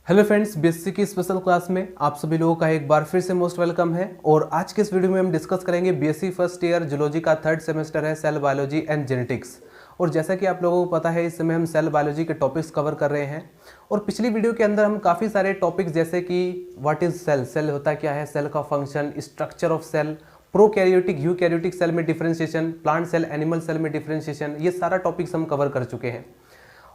Hello friends, BSc की special class में आप सभी लोगों का एक बार फिर से मोस्ट वेलकम है। और आज के इस वीडियो में हम डिस्कस करेंगे बीएससी फर्स्ट ईयर जूलॉजी का थर्ड सेमेस्टर है सेल बायोलॉजी एंड जेनेटिक्स। और जैसा कि आप लोगों को पता है, इस समय हम सेल बायोलॉजी के टॉपिक्स कवर कर रहे हैं। और पिछली वीडियो के अंदर हम काफ़ी सारे टॉपिक्स जैसे कि व्हाट इज सेल, सेल होता क्या है, सेल का function, structure of cell, prokaryotic eukaryotic cell में differentiation, plant cell animal cell में डिफरेंशिएशन, ये सारा टॉपिक्स हम कवर कर चुके हैं।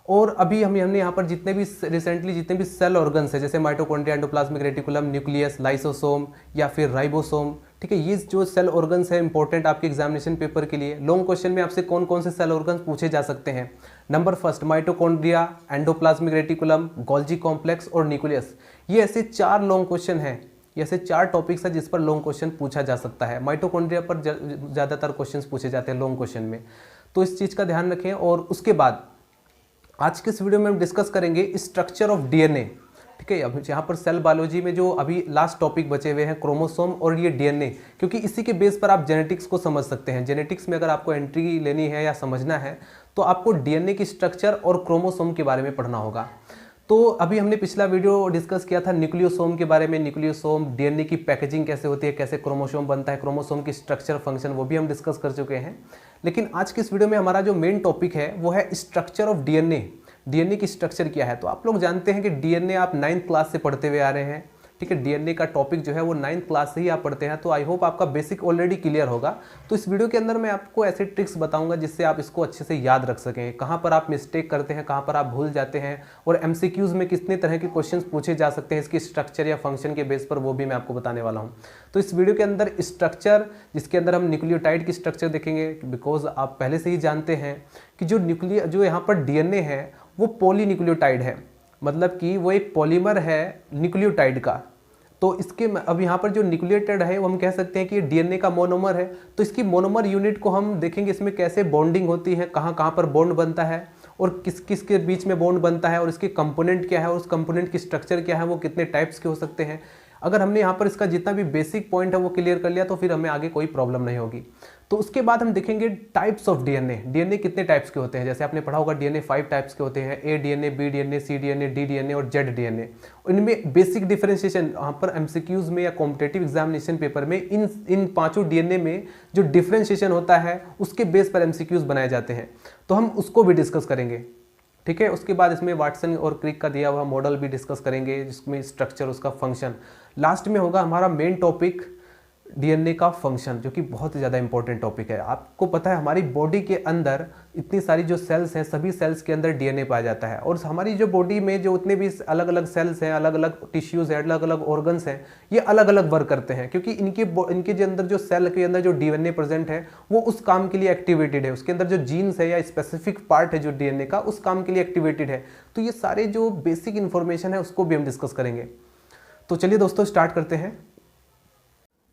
और अभी हमने यहाँ पर जितने भी रिसेंटली जितने भी सेल ऑर्गन्स है, जैसे mitochondria, endoplasmic reticulum, nucleus, lysosome या फिर राइबोसोम, ठीक है, ये जो सेल ऑर्गन्स है इंपॉर्टेंट आपके एग्जामिनेशन पेपर के लिए। लॉन्ग क्वेश्चन में आपसे कौन कौन से सेल ऑर्गन्स पूछे जा सकते हैं। Number first, mitochondria, endoplasmic reticulum, Golgi complex और न्यूक्लियस। ये ऐसे 4 लॉन्ग क्वेश्चन हैं, ये ऐसे 4 टॉपिक्स है जिस पर लॉन्ग क्वेश्चन पूछा जा सकता है। माइटोकॉन्ड्रिया पर ज़्यादातर क्वेश्चन पूछे जाते हैं लॉन्ग क्वेश्चन में, तो इस चीज़ का ध्यान रखें। और उसके बाद आज के इस वीडियो में हम डिस्कस करेंगे स्ट्रक्चर ऑफ डीएनए, ठीक है। अब यहाँ पर सेल बायोलॉजी में जो अभी लास्ट टॉपिक बचे हुए हैं क्रोमोसोम और ये डीएनए, क्योंकि इसी के बेस पर आप जेनेटिक्स को समझ सकते हैं। जेनेटिक्स में अगर आपको एंट्री लेनी है या समझना है तो आपको डीएनए की स्ट्रक्चर और क्रोमोसोम के बारे में पढ़ना होगा। तो अभी हमने पिछला वीडियो डिस्कस किया था न्यूक्लियोसोम के बारे में, न्यूक्लियोसोम, डीएनए की पैकेजिंग कैसे होती है, कैसे क्रोमोसोम बनता है, क्रोमोसोम की स्ट्रक्चर फंक्शन, वो भी हम डिस्कस कर चुके हैं। लेकिन आज के इस वीडियो में हमारा जो मेन टॉपिक है वो है स्ट्रक्चर ऑफ डीएनए। डीएनए की स्ट्रक्चर क्या है। तो आप लोग जानते हैं कि डीएनए आप 9th क्लास से पढ़ते हुए आ रहे हैं, ठीक है। डीएनए का टॉपिक जो है वो 9th क्लास से ही आप पढ़ते हैं, तो आई होप आपका बेसिक ऑलरेडी क्लियर होगा। तो इस वीडियो के अंदर मैं आपको ऐसे ट्रिक्स बताऊंगा जिससे आप इसको अच्छे से याद रख सकें, कहाँ पर आप मिस्टेक करते हैं, कहाँ पर आप भूल जाते हैं, और एमसीक्यूज में कितने तरह के क्वेश्चंस पूछे जा सकते हैं इसकी स्ट्रक्चर या फंक्शन के बेस पर, वो भी मैं आपको बताने वाला हूँ। तो इस वीडियो के अंदर स्ट्रक्चर, जिसके अंदर हम न्यूक्लियोटाइड की स्ट्रक्चर देखेंगे, बिकॉज आप पहले से ही जानते हैं कि जो यहाँ पर डीएनए है वो पॉलीन्यूक्लियोटाइड है, मतलब कि वो एक पॉलीमर है न्यूक्लियोटाइड का। तो इसके अब यहाँ पर जो न्यूक्लियोटाइड है वो हम कह सकते हैं कि ये डीएनए का मोनोमर है। तो इसकी मोनोमर यूनिट को हम देखेंगे, इसमें कैसे बॉन्डिंग होती है, कहाँ कहाँ पर बॉन्ड बनता है और किस किस के बीच में बॉन्ड बनता है, और इसके कंपोनेंट क्या है, और उस कंपोनेंट की स्ट्रक्चर क्या है, वो कितने टाइप्स के हो सकते हैं। अगर हमने यहाँ पर इसका जितना भी बेसिक पॉइंट है वो क्लियर कर लिया तो फिर हमें आगे कोई प्रॉब्लम नहीं होगी। तो उसके बाद हम देखेंगे टाइप्स ऑफ डीएनए। डीएनए कितने टाइप्स के होते हैं, जैसे आपने पढ़ा होगा डीएनए 5 टाइप्स के होते हैं, ए DNA, B DNA, C DNA, D DNA और जेड डीएनए। इनमें बेसिक डिफरेंशिएशन यहाँ पर एमसीक्यूज में या कॉम्पिटिटिव एग्जामिनेशन पेपर में इन 5 डीएनए में जो डिफरेंशिएशन होता है उसके बेस पर एमसीक्यूज बनाए जाते हैं, तो हम उसको भी डिस्कस करेंगे, ठीक है। उसके बाद इसमें वाटसन और क्रिक का दिया हुआ मॉडल भी डिस्कस करेंगे, जिसमें स्ट्रक्चर, उसका फंक्शन। लास्ट में होगा हमारा मेन टॉपिक डीएनए का फंक्शन, जो कि बहुत ही ज़्यादा इंपॉर्टेंट टॉपिक है। आपको पता है हमारी बॉडी के अंदर इतनी सारी जो सेल्स हैं, सभी सेल्स के अंदर डीएनए पाया जाता है। और हमारी जो बॉडी में जो उतने भी अलग अलग सेल्स हैं, अलग अलग टिश्यूज़ हैं, अलग अलग ऑर्गन्स हैं, ये अलग अलग वर्क करते हैं, क्योंकि इनके जो अंदर जो सेल के अंदर जो डीएनए प्रेजेंट है वो उस काम के लिए एक्टिवेटेड है। उसके अंदर जो जीन्स है या स्पेसिफिक पार्ट है जो डीएनए का, उस काम के लिए एक्टिवेटेड है। तो ये सारे जो बेसिक इन्फॉर्मेशन है उसको भी हम डिस्कस करेंगे। तो चलिए दोस्तों स्टार्ट करते हैं।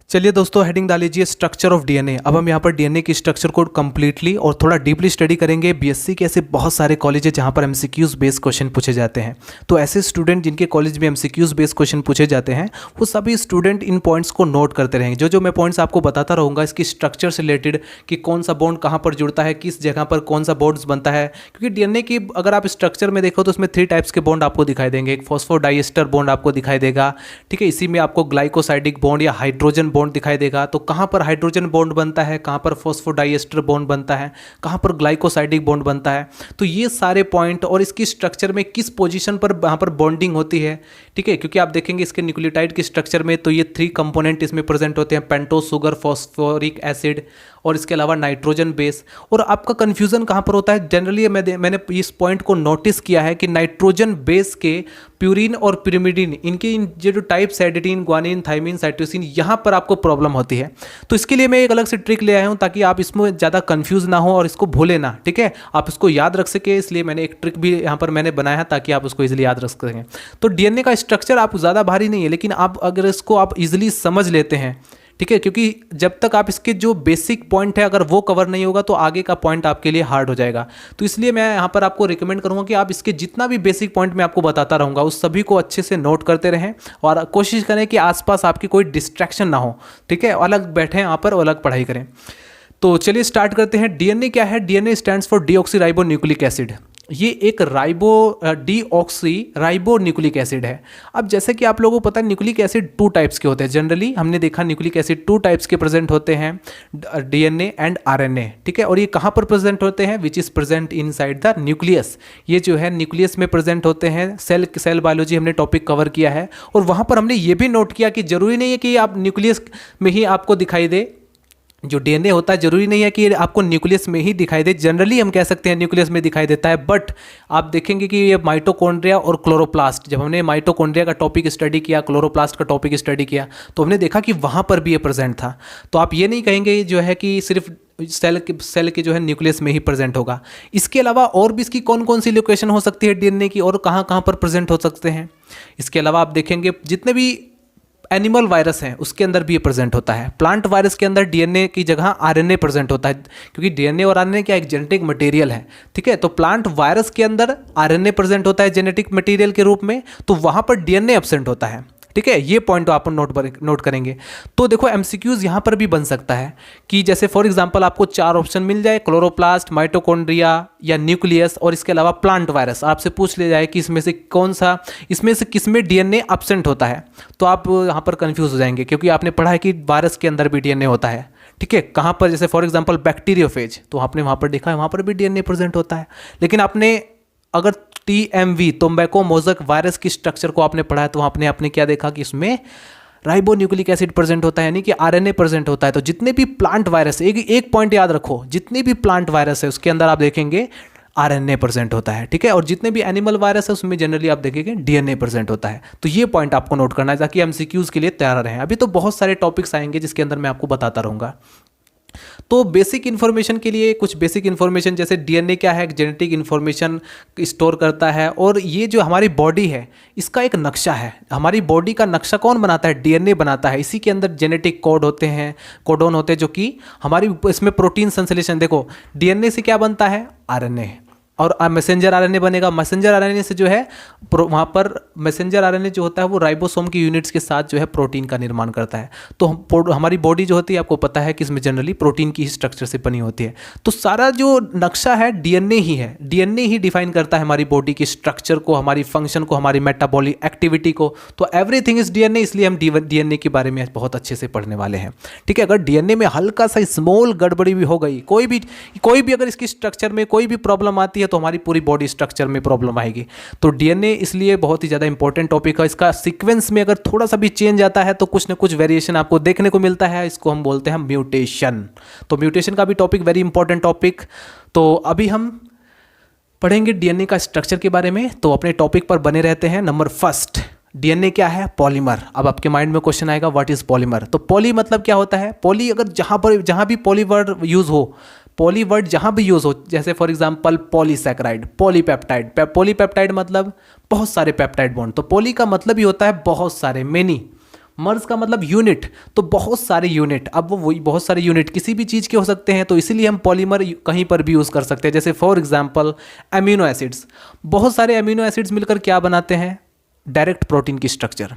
चलिए दोस्तों हेडिंग डाल लीजिए स्ट्रक्चर ऑफ डीएनए। अब हम यहाँ पर डीएनए की स्ट्रक्चर को कंप्लीटली और थोड़ा डीपली स्टडी करेंगे। बीएससी के ऐसे बहुत सारे कॉलेज है जहाँ पर एमसीक्यूज बेस्ड क्वेश्चन पूछे जाते हैं। तो ऐसे स्टूडेंट जिनके कॉलेज में एमसीक्यूज बेस्ड क्वेश्चन पूछे जाते हैं वो सभी स्टूडेंट इन पॉइंट्स को नोट करते रहेंगे। जो मैं पॉइंट्स आपको बताता रहूँगा इसकी स्ट्रक्चर से रिलेटेड, कि कौन सा बॉन्ड कहाँ पर जुड़ता है, किस जगह पर कौन सा बॉन्ड्स बनता है। क्योंकि डीएनए की अगर आप स्ट्रक्चर में देखो तो उसमें 3 टाइप्स के बॉन्ड आपको दिखाई देंगे। एक फॉस्फोडाइएस्टर बॉन्ड आपको दिखाई देगा, ठीक है। इसी में आपको ग्लाइकोसाइडिक बॉन्ड या हाइड्रोजन बॉन्ड दिखाई देगा। तो कहाँ पर हाइड्रोजन बॉन्ड बनता है, कहाँ पर फॉस्फोडाइएस्टर बॉन्ड बनता है, कहाँ पर ग्लाइकोसाइडिक बॉन्ड बनता है, तो ये सारे पॉइंट और इसकी स्ट्रक्चर में किस पोजीशन पर यहाँ पर बॉन्डिंग होती है, ठीक है। क्योंकि आप देखेंगे इसके न्यूक्लियोटाइड की स्ट्रक्चर में तो ये 3 कंपोनेंट इसमें प्रेजेंट होते हैं, पेंटोज शुगर, फॉस्फोरिक एसिड और इसके अलावा नाइट्रोजन बेस। और आपका कंफ्यूजन कहाँ पर होता है, जनरली मैंने इस पॉइंट को नोटिस किया है कि नाइट्रोजन बेस के प्यूरिन और पिरिमिडिन, इनके जो टाइप्स है एडिटिन, ग्वानिन, थाइमिन, साइटोसिन, यहाँ पर आपको प्रॉब्लम होती है। तो इसके लिए मैं एक अलग से ट्रिक ले आया हूँ ताकि आप इसमें ज़्यादा कंफ्यूज ना हो और इसको भूले ना, ठीक है। आप इसको याद रख सके, इसलिए मैंने एक ट्रिक भी यहाँ पर मैंने बनाया है ताकि आप उसको इजीली याद रख सकें। तो डीएनए का स्ट्रक्चर आप ज़्यादा भारी नहीं है, लेकिन आप अगर इसको आप इजीली समझ लेते हैं, ठीक है, क्योंकि जब तक आप इसके जो बेसिक पॉइंट है अगर वो कवर नहीं होगा तो आगे का पॉइंट आपके लिए हार्ड हो जाएगा। तो इसलिए मैं यहाँ पर आपको रिकमेंड करूँगा कि आप इसके जितना भी बेसिक पॉइंट मैं आपको बताता रहूँगा उस सभी को अच्छे से नोट करते रहें और कोशिश करें कि आसपास आपकी कोई डिस्ट्रैक्शन ना हो, ठीक है। अलग बैठें यहाँ पर और अलग पढ़ाई करें। तो चलिए स्टार्ट करते हैं। डीएनए क्या है? DNA stands for deoxyribonucleic acid. ये एक डीऑक्सी राइबो न्यूक्लिक एसिड है। अब जैसे कि आप लोगों को पता है न्यूक्लिक एसिड 2 टाइप्स के होते हैं। जनरली हमने देखा न्यूक्लिक एसिड 2 टाइप्स के प्रेजेंट होते हैं, डीएनए एंड आरएनए, ठीक है। और ये कहाँ पर प्रेजेंट होते हैं? Which is present inside the nucleus. ये जो है न्यूक्लियस में प्रेजेंट होते हैं। सेल बायोलॉजी हमने टॉपिक कवर किया है, और वहाँ पर हमने ये भी नोट किया कि जरूरी नहीं है कि आप न्यूक्लियस में ही आपको दिखाई दे। जो डीएनए होता है जरूरी नहीं है कि आपको न्यूक्लियस में ही दिखाई दे। जनरली हम कह सकते हैं न्यूक्लियस में दिखाई देता है, बट आप देखेंगे कि ये माइटोकॉन्ड्रिया और क्लोरोप्लास्ट, जब हमने माइटोकॉन्ड्रिया का टॉपिक स्टडी किया, क्लोरोप्लास्ट का टॉपिक स्टडी किया, तो हमने देखा कि वहाँ पर भी ये प्रेजेंट था। तो आप ये नहीं कहेंगे जो है कि सिर्फ सेल के जो है न्यूक्लियस में ही प्रेजेंट होगा। इसके अलावा और भी इसकी कौन कौन सी लोकेशन हो सकती है डीएनए की, और कहाँ कहाँ पर प्रेजेंट हो सकते हैं? इसके अलावा आप देखेंगे जितने भी एनिमल वायरस हैं उसके अंदर भी ये प्रेजेंट होता है। प्लांट वायरस के अंदर डीएनए की जगह आरएनए प्रेजेंट होता है, क्योंकि डीएनए और आरएनए क्या एक जेनेटिक मटेरियल है, ठीक है। तो प्लांट वायरस के अंदर आरएनए प्रेजेंट होता है जेनेटिक मटेरियल के रूप में, तो वहाँ पर डीएनए एब्सेंट होता है, ठीक है। ये पॉइंट आप नोट करेंगे। तो देखो एमसीक्यूज यहाँ पर भी बन सकता है कि जैसे फॉर एग्जांपल आपको 4 ऑप्शन मिल जाए, क्लोरोप्लास्ट, माइटोकॉन्ड्रिया या न्यूक्लियस, और इसके अलावा प्लांट वायरस। आपसे पूछ लिया जाए कि इसमें से कौन सा, इसमें से किसमें डीएनए एब्सेंट होता है, तो आप यहाँ पर कंफ्यूज हो जाएंगे, क्योंकि आपने पढ़ा है कि वायरस के अंदर भी डीएनए होता है, ठीक है। कहाँ पर? जैसे फॉर एग्जांपल बैक्टीरियोफेज, तो आपने वहाँ पर देखा है वहाँ पर भी डीएनए प्रेजेंट होता है। लेकिन आपने अगर टीएमवी टोबैको मोज़ेक वायरस की स्ट्रक्चर को आपने पढ़ा है, तो आपने क्या देखा कि इसमें राइबो न्यूक्लिक एसिड प्रेजेंट होता है, यानी कि आरएनए प्रेजेंट होता है। तो जितने भी प्लांट वायरस, एक पॉइंट याद रखो, जितने भी प्लांट वायरस है उसके अंदर आप देखेंगे आरएनए प्रेजेंट होता है, ठीक है। और जितने भी एनिमल वायरस है उसमें जनरली आप देखेंगे डीएनए प्रेजेंट होता है। तो ये पॉइंट आपको नोट करना है ताकि एमसीक्यूज के लिए तैयार रहें। अभी तो बहुत सारे टॉपिक्स आएंगे जिसके अंदर मैं आपको बताता रहूँगा। तो बेसिक इन्फॉर्मेशन के लिए कुछ बेसिक इन्फॉर्मेशन, जैसे डीएनए क्या है, जेनेटिक इन्फॉर्मेशन स्टोर करता है, और ये जो हमारी बॉडी है इसका एक नक्शा है। हमारी बॉडी का नक्शा कौन बनाता है? डीएनए बनाता है। इसी के अंदर जेनेटिक कोड होते हैं, कोडोन होते हैं, जो कि हमारी इसमें प्रोटीन संश्लेषण, देखो डीएनए से क्या बनता है? आरएनए, और मैसेंजर आरएनए बनेगा। मैसेंजर आरएनए से जो है वहाँ पर मैसेंजर आरएनए जो होता है वो राइबोसोम की यूनिट्स के साथ जो है प्रोटीन का निर्माण करता है। तो हमारी बॉडी जो होती है आपको पता है कि इसमें जनरली प्रोटीन की ही स्ट्रक्चर से बनी होती है। तो सारा जो नक्शा है डीएनए ही है, डीएनए ही डिफाइन करता है हमारी बॉडी की स्ट्रक्चर को, हमारी फंक्शन को, हमारी मेटाबॉलिक एक्टिविटी को। तो एवरीथिंग इज डीएनए, इसलिए हम डीएनए के बारे में बहुत अच्छे से पढ़ने वाले हैं, ठीक है। अगर डीएनए में हल्का सा स्मॉल गड़बड़ी भी हो गई, कोई भी अगर इसकी स्ट्रक्चर में कोई भी प्रॉब्लम आती है तो हमारी पूरी बॉडी स्ट्रक्चर में प्रॉब्लम आएगी। तो डीएनए इसलिए बहुत ही ज़्यादा इंपॉर्टेंट टॉपिक है। इसका सीक्वेंस में अगर थोड़ा सा भी चेंज आता है तो कुछ ना कुछ वेरिएशन आपको देखने को मिलता है, इसको हम बोलते हैं म्यूटेशन। तो म्यूटेशन का भी टॉपिक वेरी इंपॉर्टेंट टॉपिक। तो अभी हम पढ़ेंगे डीएनए का स्ट्रक्चर के बारे में, तो अपने टॉपिक पर बने रहते हैं। नंबर फर्स्ट, डीएनए क्या है? पॉलीमर। अब आपके माइंड में क्वेश्चन आएगा व्हाट इज पॉलीमर। तो पॉली मतलब क्या होता है? पॉली, अगर जहाँ भी पॉली वर्ड यूज हो, पॉली वर्ड जहाँ भी यूज हो, जैसे for example polysaccharide, polypeptide. Polypeptide मतलब बहुत सारे पेप्टाइड बॉन्ड। तो पॉली का मतलब ही होता है बहुत सारे, मेनी। मर्ज का मतलब यूनिट, तो बहुत सारे यूनिट। अब वो वही बहुत सारे यूनिट किसी भी चीज़ के हो सकते हैं, तो इसीलिए हम पॉलीमर कहीं पर भी यूज़ कर सकते हैं। जैसे फॉर एग्जांपल अमीनो एसिड्स, बहुत सारे अमीनो एसिड्स मिलकर क्या बनाते हैं? डायरेक्ट प्रोटीन की स्ट्रक्चर,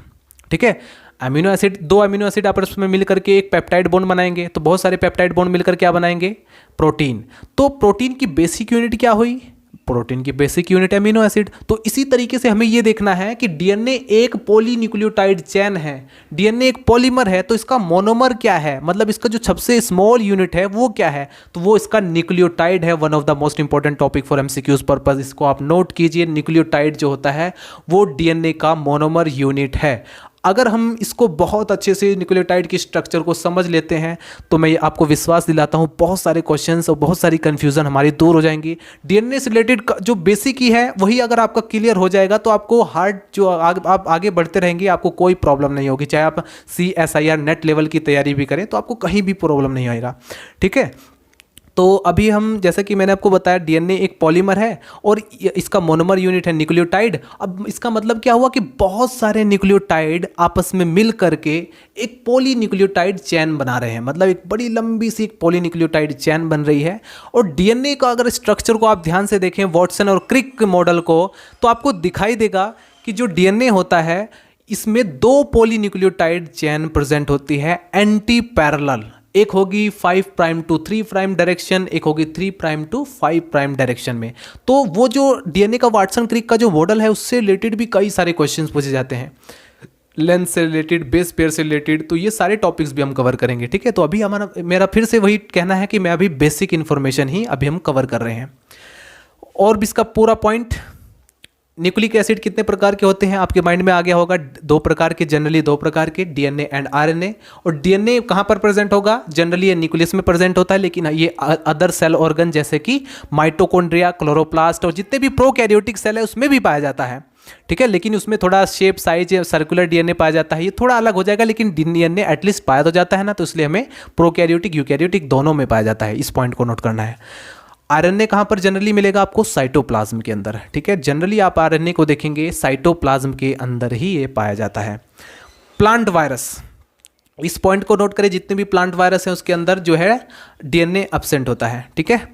ठीक है। अमीनो एसिड, 2 अमीनो एसिड आपस में मिलकर के एक पेप्टाइड बॉन्ड बनाएंगे, तो बहुत सारे पेप्टाइड बॉन्ड मिलकर क्या बनाएंगे? प्रोटीन। तो प्रोटीन की बेसिक यूनिट क्या हुई? प्रोटीन की बेसिक यूनिट अमीनो एसिड। तो इसी तरीके से हमें यह देखना है कि डीएनए एक पॉलीन्यूक्लियोटाइड चेन है, डीएनए एक पॉलीमर है, तो इसका मोनोमर क्या है? मतलब इसका जो सबसे स्मॉल यूनिट है वो क्या है? तो वो इसका न्यूक्लियोटाइड है। One of the most important topic for MCQs purpose, इसको आप नोट कीजिए। न्यूक्लियोटाइड जो होता है वो डीएनए का मोनोमर यूनिट है। अगर हम इसको बहुत अच्छे से न्यूक्लियोटाइड की स्ट्रक्चर को समझ लेते हैं तो मैं आपको विश्वास दिलाता हूँ बहुत सारे क्वेश्चंस और बहुत सारी कन्फ्यूज़न हमारी दूर हो जाएंगी। डीएनए से रिलेटेड जो बेसिक ही है वही अगर आपका क्लियर हो जाएगा तो आपको हार्ड जो आप आगे बढ़ते रहेंगे आपको कोई प्रॉब्लम नहीं होगी। चाहे आप CSIR नेट लेवल की तैयारी भी करें तो आपको कहीं भी प्रॉब्लम नहीं आएगा, ठीक है। तो अभी हम, जैसा कि मैंने आपको बताया, डीएनए एक पॉलीमर है और इसका मोनोमर यूनिट है न्यूक्लियोटाइड। अब इसका मतलब क्या हुआ कि बहुत सारे न्यूक्लियोटाइड आपस में मिल करके एक पॉलीन्यूक्लियोटाइड चेन बना रहे हैं, मतलब एक बड़ी लंबी सी एक पॉलीन्यूक्लियोटाइड चेन बन रही है। और डीएनए का अगर स्ट्रक्चर को आप ध्यान से देखें, वॉटसन और क्रिक मॉडल को, तो आपको दिखाई देगा कि जो डीएनए होता है इसमें 2 पॉलीन्यूक्लियोटाइड चेन प्रेजेंट होती है एंटी पैरेलल। एक होगी 5 प्राइम टू 3 प्राइम डायरेक्शन, एक होगी 3 प्राइम टू 5 प्राइम डायरेक्शन में। तो वो जो डीएनए का वाटसन क्रिक का जो मॉडल है उससे रिलेटेड भी कई सारे क्वेश्चंस पूछे जाते हैं, लेंथ से रिलेटेड, बेस पेयर से रिलेटेड, तो ये सारे टॉपिक्स भी हम कवर करेंगे, ठीक है। तो अभी मेरा फिर से वही कहना है कि मैं अभी बेसिक इन्फॉर्मेशन ही अभी हम कवर कर रहे हैं। और भी इसका पूरा पॉइंट, न्यूक्लिक एसिड कितने प्रकार के होते हैं आपके माइंड में आ गया होगा, 2 प्रकार के, जनरली 2 प्रकार के, डीएनए एंड आरएनए। और डीएनए कहाँ पर प्रेजेंट होगा, जनरली ये न्यूक्लियस में प्रेजेंट होता है, लेकिन ये अदर सेल ऑर्गन जैसे कि माइटोकॉन्ड्रिया, क्लोरोप्लास्ट और जितने भी प्रोकैरियोटिक सेल है उसमें भी पाया जाता है, ठीक है। लेकिन उसमें थोड़ा शेप, साइज, सर्कुलर डीएनए पाया जाता है, ये थोड़ा अलग हो जाएगा, लेकिन डीएनए एटलीस्ट पाया तो जाता है ना, तो इसलिए हमें प्रोकैरियोटिक, यूकैरियोटिक दोनों में पाया जाता है। इस पॉइंट को नोट करना है। आरएनए कहाँ पर जनरली मिलेगा आपको, साइटोप्लाज्म के अंदर, ठीक है। जनरली आप आरएनए को देखेंगे साइटोप्लाज्म के अंदर ही ये पाया जाता है। प्लांट वायरस, इस पॉइंट को नोट करें, जितने भी प्लांट वायरस हैं उसके अंदर जो है डीएनए एब्सेंट होता है, ठीक है।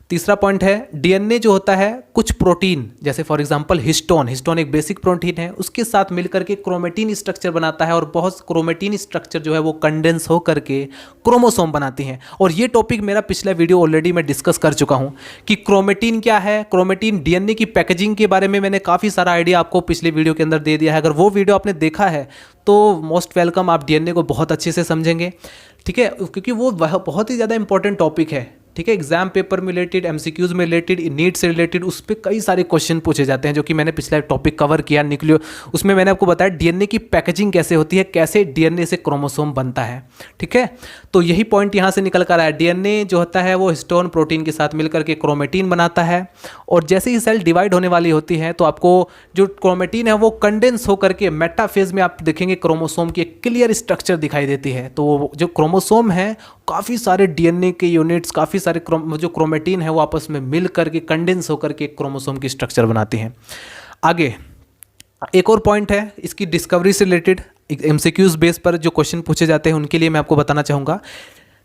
तीसरा पॉइंट है, डीएनए जो होता है कुछ प्रोटीन, जैसे फॉर एग्जांपल हिस्टोन एक बेसिक प्रोटीन है, उसके साथ मिलकर के क्रोमेटिन स्ट्रक्चर बनाता है, और बहुत क्रोमेटिन स्ट्रक्चर जो है वो कंडेंस हो करके क्रोमोसोम बनाती हैं। और ये टॉपिक मेरा पिछला वीडियो ऑलरेडी मैं डिस्कस कर चुका हूँ कि क्रोमेटिन क्या है, क्रोमेटिन डीएनए की पैकेजिंग के बारे में मैंने काफ़ी सारा आइडिया आपको पिछले वीडियो के अंदर दे दिया है। अगर वो वीडियो आपने देखा है तो मोस्ट वेलकम, आप डीएनए को बहुत अच्छे से समझेंगे, ठीक है, क्योंकि वो बहुत ही ज़्यादा इंपॉर्टेंट टॉपिक है, ठीक है। एग्जाम पेपर में रिलेटेड, एमसीक्यूज में रिलेटेड, नीट से रिलेटेड उस पर कई सारे क्वेश्चन पूछे जाते हैं, जो कि मैंने पिछला टॉपिक कवर किया न्यूक्लियो, उसमें मैंने आपको बताया डीएनए की पैकेजिंग कैसे होती है, कैसे डीएनए से क्रोमोसोम बनता है, ठीक है। तो यही पॉइंट यहाँ से निकल कर आया, डीएनए जो होता है वो हिस्टोन प्रोटीन के साथ मिलकर के क्रोमेटिन बनाता है, और जैसे ही सेल डिवाइड होने वाली होती है तो आपको जो क्रोमेटिन है वो कंडेंस होकर के मेटाफेज में आप देखेंगे क्रोमोसोम की एक क्लियर स्ट्रक्चर दिखाई देती है। तो जो क्रोमोसोम है, काफ़ी सारे डीएनए के यूनिट्स, काफ़ी सारे जो क्रोमेटिन है वो आपस में मिल करके कंडेंस होकर के क्रोमोसोम की स्ट्रक्चर बनाती हैं। आगे एक और पॉइंट है इसकी डिस्कवरी से रिलेटेड, एमसीक्यूज बेस पर जो क्वेश्चन पूछे जाते हैं उनके लिए मैं आपको बताना चाहूँगा।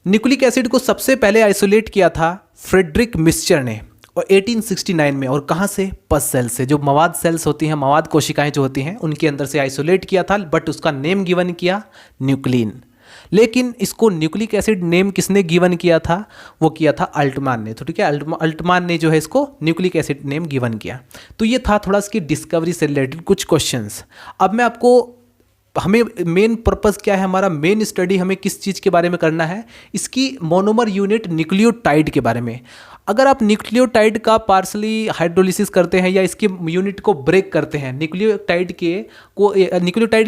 न्यूक्लिक एसिड को सबसे पहले आइसोलेट किया था फ्रेडरिक मिस्चर ने, और 1869 में, और कहाँ से, पस सेल से, जो मवाद सेल्स होती हैं, मवाद कोशिकाएं जो होती हैं उनके अंदर से आइसोलेट किया था, बट उसका नेम गिवन किया न्यूक्लिन। लेकिन इसको न्यूक्लिक एसिड नेम किसने गिवन किया था, वो किया था अल्टमान ने, तो ठीक है, अल्टमान ने जो है इसको न्यूक्लिक एसिड नेम गिवन किया। तो ये था थोड़ा इसकी डिस्कवरी से रिलेटेड कुछ क्वेश्चंस। अब मैं आपको, हमें मेन पर्पस क्या है, हमारा मेन स्टडी हमें किस चीज़ के बारे में करना है, इसकी मोनोमर यूनिट न्यूक्लियोटाइड के बारे में। अगर आप न्यूक्लियोटाइड का पार्सली हाइड्रोलिसिस करते हैं या इसके यूनिट को ब्रेक करते हैं, न्यूक्लियोटाइड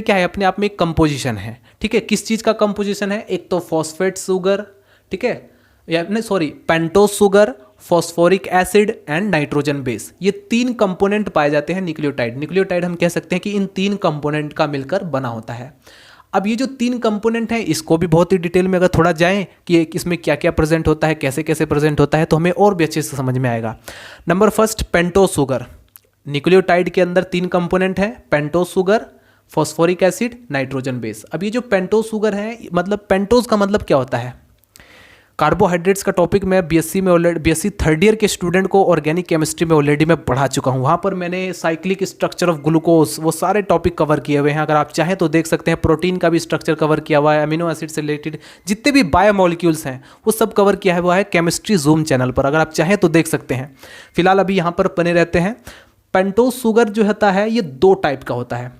क्या है, अपने आप में एक कंपोजिशन है, ठीक है। किस चीज़ का कंपोजिशन है, एक तो फॉस्फेट शुगर, ठीक है, या नहीं sorry, pentose sugar, phosphoric acid and nitrogen base, ये 3 कंपोनेंट पाए जाते हैं न्यूक्लियोटाइड। न्यूक्लियोटाइड हम कह सकते हैं कि इन 3 कंपोनेंट का मिलकर बना होता है। अब ये जो 3 कंपोनेंट हैं इसको भी बहुत ही डिटेल में अगर थोड़ा जाएं कि इसमें क्या क्या प्रेजेंट होता है, कैसे कैसे प्रेजेंट होता है, तो हमें और भी अच्छे से समझ में आएगा। Number first, pentose sugar. Nucleotide के अंदर 3 कंपोनेंट हैं, pentose sugar, phosphoric acid, nitrogen base. अब ये जो पेंटोज शुगर है, मतलब पेंटोज का मतलब क्या होता है, कार्बोहाइड्रेट्स का टॉपिक मैं बीएससी में ऑलरेडी, बीएससी 3rd ईयर के स्टूडेंट को ऑर्गेनिक केमिस्ट्री में ऑलरेडी मैं पढ़ा चुका हूँ। वहाँ पर मैंने साइक्लिक स्ट्रक्चर ऑफ ग्लूकोज, वो सारे टॉपिक कवर किए हुए हैं, अगर आप चाहें तो देख सकते हैं। प्रोटीन का भी स्ट्रक्चर कवर किया हुआ है, अमीनो एसिड से रिलेटेड जितने भी बायोमोलिक्यूल्स हैं वो सब कवर किया हुआ है केमिस्ट्री जूम चैनल पर, अगर आप चाहें तो देख सकते हैं। फिलहाल अभी यहाँ पर बने रहते हैं। पेंटोज शुगर जो होता है ये 2 टाइप का होता है,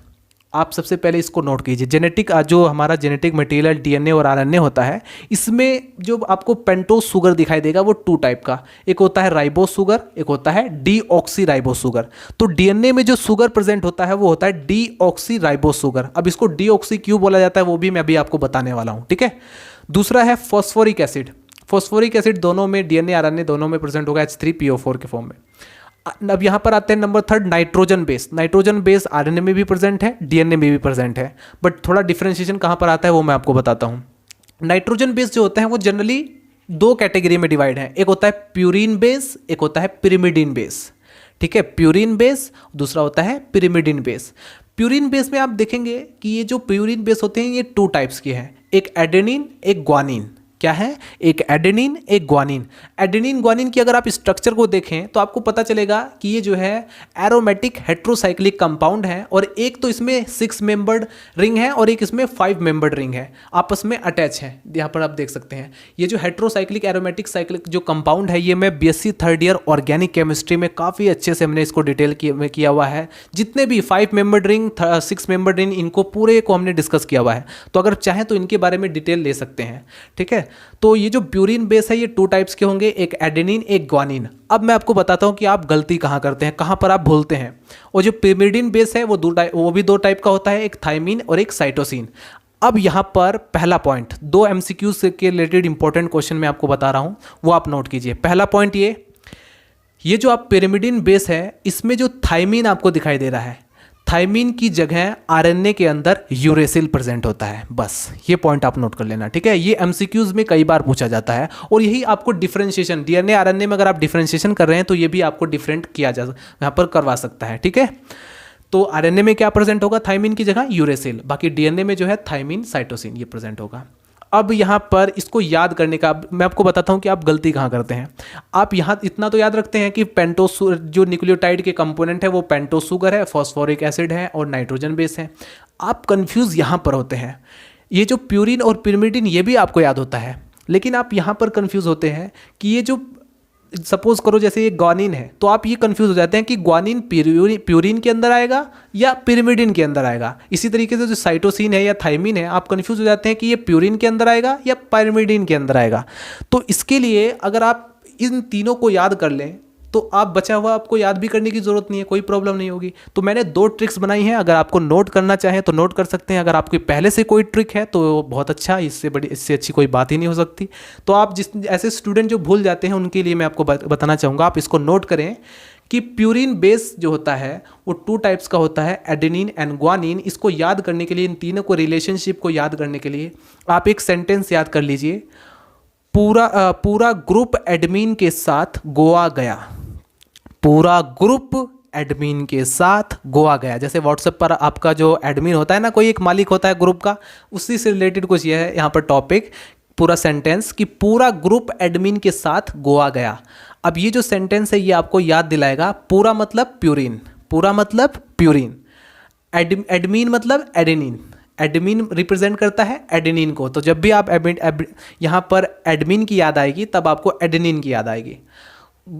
आप सबसे पहले इसको नोट कीजिए। जेनेटिक, जो हमारा जेनेटिक मटेरियल डीएनए और आरएनए होता है, इसमें जो आपको पेंटोज शुगर दिखाई देगा वो 2 टाइप का, एक होता है राइबोस शुगर, एक होता है डीऑक्सी राइबोस शुगर। तो डीएनए में जो शुगर प्रेजेंट होता है वो होता है डीऑक्सी राइबोस शुगर। अब इसको डीऑक्सी क्यों बोला जाता है वो भी मैं अभी आपको बताने वाला हूँ, ठीक है। दूसरा है फॉस्फोरिक एसिड। फॉस्फोरिक एसिड दोनों में, डीएनए आरएनए दोनों में प्रेजेंट होगा H3PO4 के फॉर्म में। अब यहाँ पर आते हैं number 3, nitrogen base. Nitrogen base RNA में भी प्रेजेंट है, डीएनए में भी प्रेजेंट है, बट थोड़ा डिफरेंशिएशन कहाँ पर आता है वो मैं आपको बताता हूँ। नाइट्रोजन बेस जो होते हैं वो जनरली 2 कैटेगरी में डिवाइड है, एक होता है प्यूरिन बेस, एक होता है पिरिमिडिन बेस, ठीक है। प्यूरिन बेस, दूसरा होता है पिरिमिडिन बेस। प्यूरिन बेस में आप देखेंगे कि ये जो प्यूरिन बेस होते हैं ये 2 टाइप्स के हैं, एक एडेनिन, एक ग्वानिन, क्या है, एक एडेनिन एक ग्वानिन। एडेनिन ग्वानिन की अगर आप स्ट्रक्चर को देखें तो आपको पता चलेगा कि ये जो है एरोमेटिक हेट्रोसाइक्लिक कंपाउंड है, और एक तो इसमें 6 मेंबर्ड रिंग है और एक इसमें 5 मेंबर्ड रिंग है, आपस में अटैच है। यहाँ पर आप देख सकते हैं ये जो हेट्रोसाइक्लिक एरोमेटिक साइक्लिक जो कंपाउंड है, ये मैं BSc third year organic chemistry में काफ़ी अच्छे से हमने इसको डिटेल किया हुआ है। जितने भी 5 मेंबर्ड रिंग 6 मेंबर्ड रिंग, इनको पूरे को हमने डिस्कस किया हुआ है, तो अगर चाहें तो इनके बारे में डिटेल ले सकते हैं। ठीक है, तो ये जो प्यूरिन बेस है ये 2 टाइप्स के होंगे, एक एडेनिन एक ग्वानिन। अब मैं आपको बताता हूं कि आप गलती कहां करते हैं, कहां पर आप भूलते हैं। और जो पिरिमिडिन बेस है वो भी 2 टाइप का होता है, एक थाइमिन और एक साइटोसिन। अब यहां पर पहला पॉइंट, 2 MCQ के रिलेटेड इंपॉर्टेंट क्वेश्चन मैं आपको बता रहा हूं, वो आप नोट कीजिए। पहला पॉइंट ये जो आप पिरिमिडिन बेस है, इसमें जो थाइमिन आपको दिखाई दे रहा है, थाइमिन की जगह आरएनए के अंदर यूरेसिल प्रेजेंट होता है। बस ये पॉइंट आप नोट कर लेना। ठीक है, ये एमसीक्यूज में कई बार पूछा जाता है, और यही आपको डिफरेंशिएशन डीएनए आरएनए में अगर आप डिफरेंशिएशन कर रहे हैं तो ये भी आपको डिफरेंट किया जा यहाँ पर करवा सकता है। ठीक है, तो आरएनए में क्या प्रेजेंट होगा, थाइमिन की जगह यूरेसिल, बाकी डीएनए में जो है थाइमिन साइटोसिन ये प्रेजेंट होगा। अब यहाँ पर इसको याद करने का मैं आपको बताता हूँ कि आप गलती कहाँ करते हैं। आप यहाँ इतना तो याद रखते हैं कि पेंटोस जो न्यूक्लियोटाइड के कंपोनेंट है वो पेंटोस शुगर है, फॉस्फोरिक एसिड है और नाइट्रोजन बेस है। आप कंफ्यूज यहाँ पर होते हैं। ये जो प्यूरिन और पिरिमिडिन ये भी आपको याद होता है, लेकिन आप यहाँ पर कंफ्यूज होते हैं कि ये जो सपोज करो जैसे ये ग्वानिन है, तो आप ये कंफ्यूज हो जाते हैं कि ग्वानिन प्यूरिन के अंदर आएगा या पिरिमिडिन के अंदर आएगा। इसी तरीके से जो साइटोसिन है या थाइमिन है, आप कंफ्यूज हो जाते हैं कि ये प्यूरिन के अंदर आएगा या पिरिमिडिन के अंदर आएगा। तो इसके लिए अगर आप इन तीनों को याद कर लें तो आप बचा हुआ आपको याद भी करने की ज़रूरत नहीं है, कोई प्रॉब्लम नहीं होगी। तो मैंने 2 ट्रिक्स बनाई हैं, अगर आपको नोट करना चाहें तो नोट कर सकते हैं। अगर आपकी पहले से कोई ट्रिक है तो बहुत अच्छा, इससे अच्छी कोई बात ही नहीं हो सकती। तो आप ऐसे स्टूडेंट जो भूल जाते हैं उनके लिए मैं आपको बताना चाहूँगा, आप इसको नोट करें कि प्यूरिन बेस जो होता है वो 2 टाइप्स का होता है, एडेनिन एंड ग्वानिन। इसको याद करने के लिए, इन तीनों को रिलेशनशिप को याद करने के लिए आप एक सेंटेंस याद कर लीजिए, पूरा ग्रुप एडमिन के साथ गोवा गया। पूरा ग्रुप एडमिन के साथ गोवा गया। जैसे व्हाट्सएप पर आपका जो एडमिन होता है ना, कोई एक मालिक होता है ग्रुप का, उसी से रिलेटेड कुछ ये है यहाँ पर टॉपिक, पूरा सेंटेंस कि पूरा ग्रुप एडमिन के साथ गोवा गया। अब ये जो सेंटेंस है ये आपको याद दिलाएगा, पूरा मतलब प्यूरिन, पूरा मतलब प्यूरिन, एडमिन मतलब एडेनिन, एडमिन रिप्रेजेंट करता है एडेनिन को। तो जब भी आप यहाँ पर एडमिन की याद आएगी तब आपको एडेनिन की याद आएगी।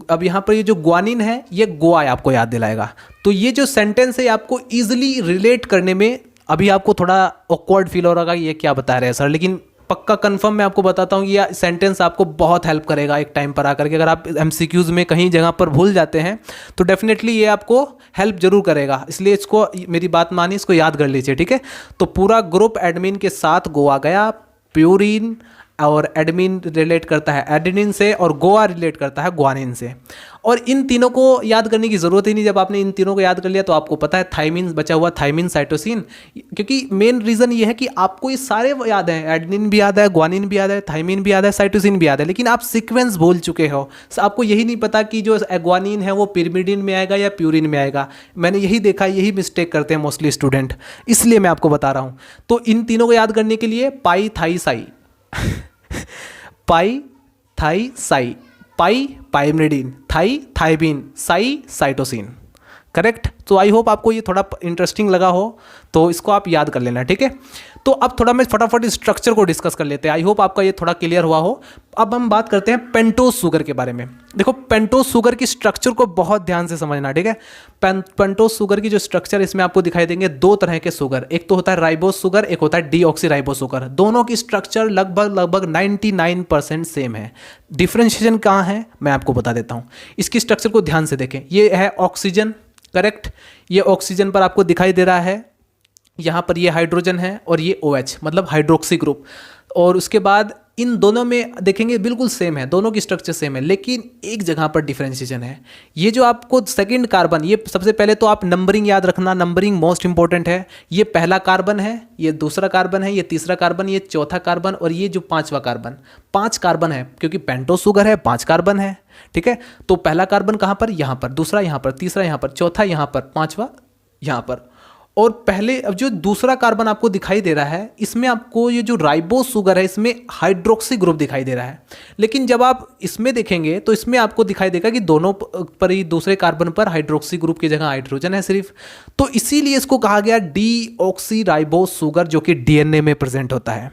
अब यहाँ पर ये जो ग्वानिन है ये गोवा आपको याद दिलाएगा। तो ये जो सेंटेंस है आपको इजीली रिलेट करने में, अभी आपको थोड़ा ऑकवर्ड फील हो रहा है ये क्या बता रहे हैं सर, लेकिन पक्का कंफर्म मैं आपको बताता हूँ ये सेंटेंस आपको बहुत हेल्प करेगा एक टाइम पर आकर के। अगर आप एमसीक्यूज में कहीं जगह पर भूल जाते हैं तो डेफिनेटली ये आपको हेल्प जरूर करेगा, इसलिए इसको मेरी बात मानिए, इसको याद कर लीजिए। ठीक है, तो पूरा ग्रुप एडमिन के साथ गोवा गया, प्यूरिन और एडमिन रिलेट करता है एडेनिन से और गोवा रिलेट करता है ग्वानिन से। और इन तीनों को याद करने की ज़रूरत ही नहीं, जब आपने इन तीनों को याद कर लिया तो आपको पता है थाइमिन बचा हुआ, थाइमिन साइटोसिन। क्योंकि मेन रीज़न ये है कि आपको ये सारे याद हैं, एडेनिन भी याद है, ग्वानिन भी याद है, थाइमिन भी याद है, साइटोसिन भी याद है, लेकिन आप सीक्वेंस भूल चुके हो। आपको यही नहीं पता कि जो ग्वानिन है वो पिरिमिडिन में आएगा या प्यूरिन में आएगा। मैंने यही देखा, यही मिस्टेक करते हैं मोस्टली स्टूडेंट, इसलिए मैं आपको बता रहा हूँ। तो इन तीनों को याद करने के लिए py thy cy py thy cy, py pyrimidine, thy thymine, cy cytosine, correct. तो आई होप आपको ये थोड़ा इंटरेस्टिंग लगा हो, तो इसको आप याद कर लेना। ठीक है, तो अब थोड़ा मैं फटाफट स्ट्रक्चर को डिस्कस कर लेते हैं। आई होप आपका ये थोड़ा क्लियर हुआ हो। अब हम बात करते हैं पेंटोस शुगर के बारे में। देखो पेंटोस शुगर की स्ट्रक्चर को बहुत ध्यान से समझना। ठीक है, पेंटोस शुगर की जो स्ट्रक्चर इसमें आपको दिखाई देंगे 2 तरह के शुगर, एक तो होता है राइबोस शुगर, एक होता है डीऑक्सीराइबोस शुगर। दोनों की स्ट्रक्चर लगभग 99% सेम है। डिफरेंशिएशन कहाँ है मैं आपको बता देता हूँ। इसकी स्ट्रक्चर को ध्यान से देखें, ये है ऑक्सीजन, करेक्ट, ये ऑक्सीजन पर आपको दिखाई दे रहा है, यहाँ पर ये हाइड्रोजन है और ये OH मतलब हाइड्रोक्सी ग्रुप। और उसके बाद इन दोनों में देखेंगे बिल्कुल सेम है, दोनों की स्ट्रक्चर सेम है, लेकिन एक जगह पर डिफरेंशिएशन है। ये जो आपको सेकंड कार्बन, ये सबसे पहले तो आप नंबरिंग याद रखना, नंबरिंग मोस्ट इंपॉर्टेंट है। ये पहला कार्बन है, ये दूसरा कार्बन है, ये तीसरा कार्बन, ये चौथा कार्बन और ये जो 5वां कार्बन, 5 कार्बन है क्योंकि पेंटोस शुगर है, 5 कार्बन है। ठीक है, तो पहला कार्बन कहाँ पर, यहाँ पर, दूसरा यहाँ पर, तीसरा यहाँ पर, चौथा यहाँ पर, 5वां यहाँ पर। और पहले अब जो दूसरा कार्बन आपको दिखाई दे रहा है, इसमें आपको ये जो राइबोस शुगर है इसमें हाइड्रोक्सी ग्रुप दिखाई दे रहा है। लेकिन जब आप इसमें देखेंगे तो इसमें आपको दिखाई देगा कि दोनों पर ही दूसरे कार्बन पर हाइड्रोक्सी ग्रुप की जगह हाइड्रोजन है सिर्फ। तो इसीलिए इसको कहा गया डीऑक्सी राइबोस शुगर, जो कि डीएनए में प्रेजेंट होता है।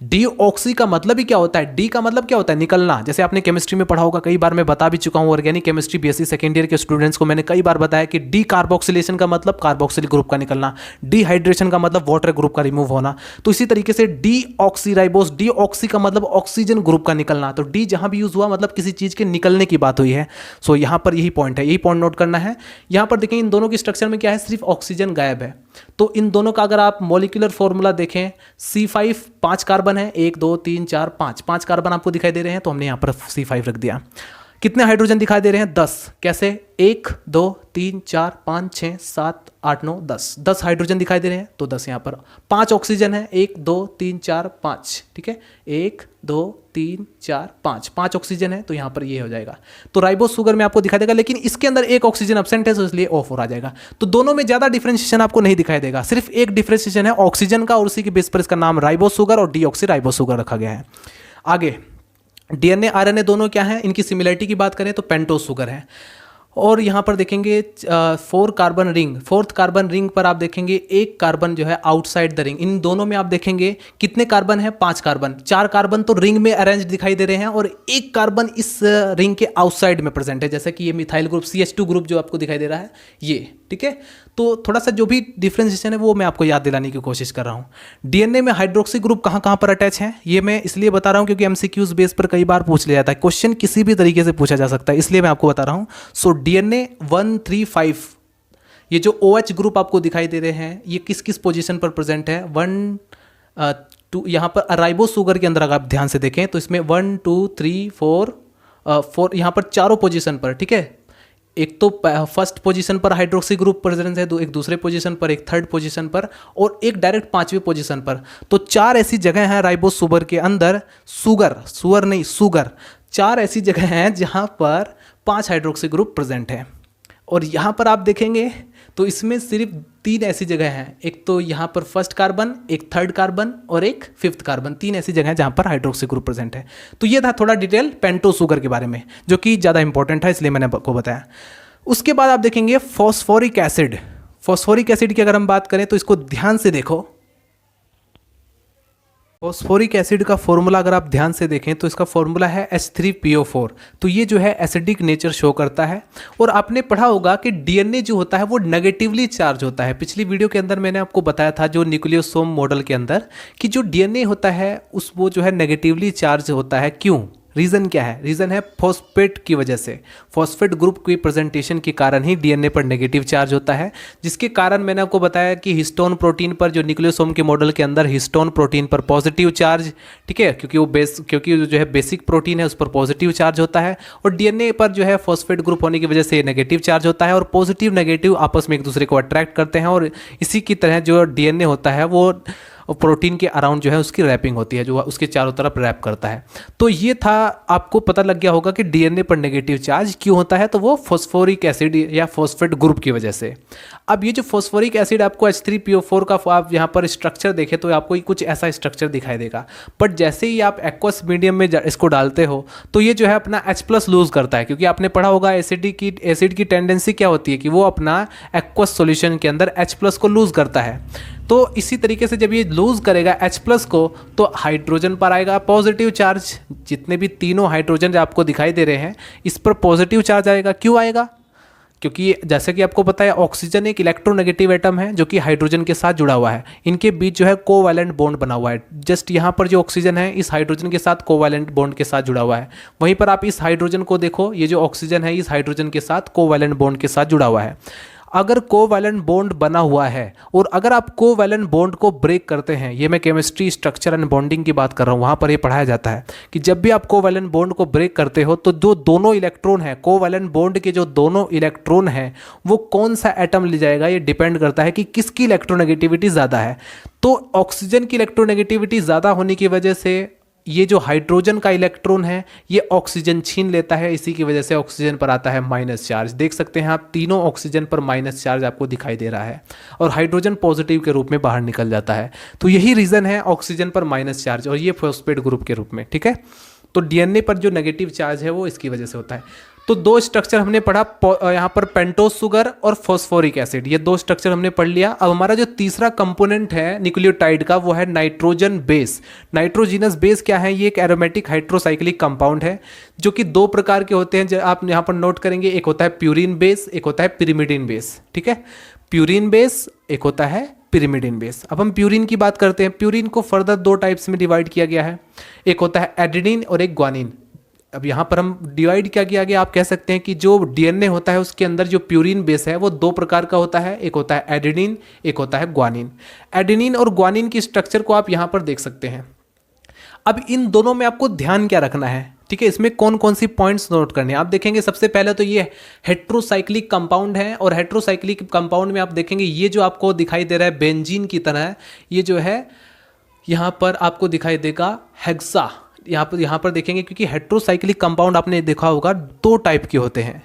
डीऑक्सी का मतलब ही क्या होता है? डी का मतलब क्या होता है? निकलना। जैसे आपने केमिस्ट्री में पढ़ा होगा, कई बार मैं बता भी चुका हूं, organic chemistry BSc second year के स्टूडेंट्स को मैंने कई बार बताया कि डी कार्बोक्सिलेशन का मतलब कार्बोक्सिल ग्रुप का निकलना, डिहाइड्रेशन का मतलब वाटर ग्रुप का रिमूव होना। तो इसी तरीके से डीऑक्सी राइबोस, डीऑक्सी का मतलब ऑक्सीजन ग्रुप का निकलना। तो डी जहां भी यूज हुआ मतलब किसी चीज के निकलने की बात हुई है। सो यहां पर यही पॉइंट है, यही पॉइंट नोट करना है। यहां पर देखें इन दोनों की स्ट्रक्चर में क्या है, सिर्फ ऑक्सीजन गायब है। तो इन दोनों का अगर आप मॉलिक्यूलर फॉर्मूला देखें, C5 5 कार्बन है, 1 2 3 4 5 कार्बन आपको दिखाई दे रहे हैं, तो हमने यहां पर C5 रख दिया। कितने हाइड्रोजन दिखाई दे रहे हैं? 10। कैसे? 1 2 3 4 5 6 7 8 9 10 हाइड्रोजन दिखाई दे रहे हैं, तो 10 यहाँ पर। 5 ऑक्सीजन है, 1 2 3 4 5, ठीक है, 1 2 3 4 5 ऑक्सीजन है, तो यहाँ पर ये हो जाएगा। तो राइबोस शुगर में आपको दिखाई देगा, लेकिन इसके अंदर एक ऑक्सीजन एब्सेंट है, तो इसलिए ऑफ हो जाएगा। तो दोनों में ज़्यादा डिफ्रेंशिएशन आपको नहीं दिखाई देगा, सिर्फ एक डिफ्रेंशिएशन है ऑक्सीजन का, और उसी के बेस पर इसका नाम राइबोस शुगर और डीऑक्सी राइबोस शुगर रखा गया है। आगे डीएनए आरएनए दोनों क्या है, इनकी सिमिलरिटी की बात करें तो पेंटोस शुगर है। और यहाँ पर देखेंगे 4 carbon ring, 4th carbon ring पर आप देखेंगे एक कार्बन जो है आउटसाइड द रिंग। इन दोनों में आप देखेंगे कितने कार्बन है? 5 कार्बन। 4 कार्बन तो रिंग में अरेंज दिखाई दे रहे हैं और एक कार्बन इस रिंग के आउटसाइड में प्रेजेंट है, जैसे कि ये मिथाइल ग्रुप CH2 ग्रुप जो आपको दिखाई दे रहा है ये, ठीक है। तो थोड़ा सा जो भी डिफ्रेंशिएशन है वो मैं आपको याद दिलाने की कोशिश कर रहा हूँ। डीएनए में हाइड्रोक्सी ग्रुप कहाँ कहाँ पर अटैच है, ये मैं इसलिए बता रहा हूँ क्योंकि एमसीक्यूज बेस पर कई बार पूछ लिया जाता है, क्वेश्चन किसी भी तरीके से पूछा जा सकता है, इसलिए मैं आपको बता रहा हूँ। सो डीएनए 135, ये जो OH ग्रुप आपको दिखाई दे रहे हैं ये किस किस पोजीशन पर प्रेजेंट है? 1 2, यहाँ पर राइबोस शुगर के अंदर अगर आप ध्यान से देखें तो इसमें 1 2 3 4 यहाँ पर चारों पोजीशन पर, ठीक है। एक तो फर्स्ट पोजीशन पर हाइड्रोक्सी ग्रुप प्रेजेंट है, एक दूसरे पोजीशन पर, एक थर्ड पोजीशन पर, और एक डायरेक्ट 5वीं पोजीशन पर। तो 4 ऐसी जगह हैं राइबोस शुगर के अंदर, शुगर 4 ऐसी जगह हैं जहां पर 5 हाइड्रोक्सी ग्रुप प्रेजेंट है। और यहाँ पर आप देखेंगे तो इसमें सिर्फ 3 ऐसी जगह हैं, एक तो यहाँ पर फर्स्ट कार्बन, एक थर्ड कार्बन और एक 5th कार्बन। 3 ऐसी जगह हैं जहाँ पर हाइड्रोक्सी ग्रुप प्रेजेंट है। तो ये था थोड़ा डिटेल पेंटोस शुगर के बारे में, जो कि ज़्यादा इंपॉर्टेंट है, इसलिए मैंने आपको बताया। उसके बाद आप देखेंगे फॉस्फोरिक एसिड। फॉस्फोरिक एसिड की अगर हम बात करें तो इसको ध्यान से देखो। फॉस्फोरिक एसिड का फॉर्मूला अगर आप ध्यान से देखें तो इसका फॉर्मूला है H3PO4। तो ये जो है एसिडिक नेचर शो करता है। और आपने पढ़ा होगा कि डीएनए जो होता है वो नेगेटिवली चार्ज होता है। पिछली वीडियो के अंदर मैंने आपको बताया था जो न्यूक्लियोसोम मॉडल के अंदर कि जो डीएनए होता है वो जो है नेगेटिवली चार्ज होता है। क्यों? रीज़न क्या है? रीज़न है फॉस्फेट की वजह से, फॉस्फेट ग्रुप की प्रेजेंटेशन के कारण ही डीएनए पर नेगेटिव चार्ज होता है, जिसके कारण मैंने आपको बताया कि हिस्टोन प्रोटीन पर, जो न्यूक्लियोसोम के मॉडल के अंदर हिस्टोन प्रोटीन पर पॉजिटिव चार्ज, ठीक है, क्योंकि जो है बेसिक प्रोटीन है उस पर पॉजिटिव चार्ज होता है, और डीएनए पर जो है फॉस्फेट ग्रुप होने की वजह से नेगेटिव चार्ज होता है, और पॉजिटिव नेगेटिव आपस में एक दूसरे को अट्रैक्ट करते हैं, और इसी की तरह जो डीएनए होता है वो प्रोटीन के अराउंड जो है उसकी रैपिंग होती है, जो उसके चारों तरफ रैप करता है। तो ये था, आपको पता लग गया होगा कि डीएनए पर नेगेटिव चार्ज क्यों होता है, तो वो फॉस्फोरिक एसिड या फॉस्फेट ग्रुप की वजह से। अब ये जो फॉस्फोरिक एसिड आपको H3PO4 का आप यहाँ पर स्ट्रक्चर देखें तो आपको कुछ ऐसा स्ट्रक्चर दिखाई देगा, बट जैसे ही आप एक्वस मीडियम में इसको डालते हो तो ये जो है अपना H+ लूज करता है, क्योंकि आपने पढ़ा होगा एसिड की टेंडेंसी क्या होती है कि वो अपना एक्वस सॉल्यूशन के अंदर H+ को लूज करता है। तो इसी तरीके से जब ये लूज करेगा H+ को तो हाइड्रोजन पर आएगा पॉजिटिव चार्ज। जितने भी तीनों हाइड्रोजन जो आपको दिखाई दे रहे हैं इस पर पॉजिटिव चार्ज आएगा। क्यों आएगा? क्योंकि जैसे कि आपको पता है ऑक्सीजन एक इलेक्ट्रोनेगेटिव एटम है जो कि हाइड्रोजन के साथ जुड़ा हुआ है। इनके बीच जो है कोवैलेंट बॉन्ड बना हुआ है। जस्ट यहाँ पर जो ऑक्सीजन है इस हाइड्रोजन के साथ कोवैलेंट बॉन्ड के साथ जुड़ा हुआ है। वहीं पर आप इस हाइड्रोजन को देखो, ये जो ऑक्सीजन है इस हाइड्रोजन के साथ कोवैलेंट बॉन्ड के साथ जुड़ा हुआ है। अगर कोवैलेंट बॉन्ड बना हुआ है और अगर आप कोवैलेंट बॉन्ड को ब्रेक करते हैं, ये मैं केमिस्ट्री स्ट्रक्चर एंड बॉन्डिंग की बात कर रहा हूँ, वहाँ पर ये पढ़ाया जाता है कि जब भी आप कोवैलेंट बॉन्ड को ब्रेक करते हो तो जो दोनों इलेक्ट्रॉन है, कोवैलेंट बॉन्ड के जो दोनों इलेक्ट्रॉन हैं वो कौन सा एटम ले जाएगा, ये डिपेंड करता है कि किसकी इलेक्ट्रोनेगेटिविटी ज़्यादा है। तो ऑक्सीजन की इलेक्ट्रोनेगेटिविटी ज़्यादा होने की वजह से ये जो हाइड्रोजन का इलेक्ट्रॉन है ये ऑक्सीजन छीन लेता है, इसी की वजह से ऑक्सीजन पर आता है माइनस चार्ज। देख सकते हैं आप, तीनों ऑक्सीजन पर माइनस चार्ज आपको दिखाई दे रहा है और हाइड्रोजन पॉजिटिव के रूप में बाहर निकल जाता है। तो यही रीज़न है ऑक्सीजन पर माइनस चार्ज और ये फॉस्फेट ग्रुप के रूप में, ठीक है। तो डीएनए पर जो नेगेटिव चार्ज है वो इसकी वजह से होता है। तो दो स्ट्रक्चर हमने पढ़ा, यहाँ पर पेंटोज शुगर और फॉस्फोरिक एसिड, ये दो स्ट्रक्चर हमने पढ़ लिया। अब हमारा जो तीसरा कंपोनेंट है न्यूक्लियोटाइड का वो है नाइट्रोजन बेस। नाइट्रोजिनस बेस क्या है? ये एक एरोमेटिक हाइड्रोसाइक्लिक कंपाउंड है जो कि दो प्रकार के होते हैं, जो आप यहाँ पर नोट करेंगे। एक होता है प्यूरिन बेस, एक होता है पिरिमिडिन बेस, ठीक है। प्यूरिन बेस, एक होता है पिरिमिडिन बेस। अब हम प्यूरिन की बात करते हैं। प्यूरिन को फर्दर दो टाइप्स में डिवाइड किया गया है, एक होता है एडेनिन और एक ग्वानिन। अब यहाँ पर हम डिवाइड क्या किया गया, आप कह सकते हैं कि जो डीएनए होता है उसके अंदर जो प्यूरिन बेस है वो दो प्रकार का होता है, एक होता है एडेनिन, एक होता है ग्वानिन। एडेनिन और ग्वानिन की स्ट्रक्चर को आप यहाँ पर देख सकते हैं। अब इन दोनों में आपको ध्यान क्या रखना है, ठीक है, इसमें कौन कौन सी पॉइंट्स नोट करने हैं आप देखेंगे। सबसे पहले तो ये हेट्रोसाइक्लिक कंपाउंड है और हेट्रोसाइक्लिक कंपाउंड में आप देखेंगे ये जो आपको दिखाई दे रहा है बेंजीन की तरह, ये जो है यहाँ पर आपको दिखाई देगा हेक्सा। यहाँ पर देखेंगे क्योंकि हेट्रोसाइक्लिक कंपाउंड आपने देखा होगा दो टाइप के होते हैं,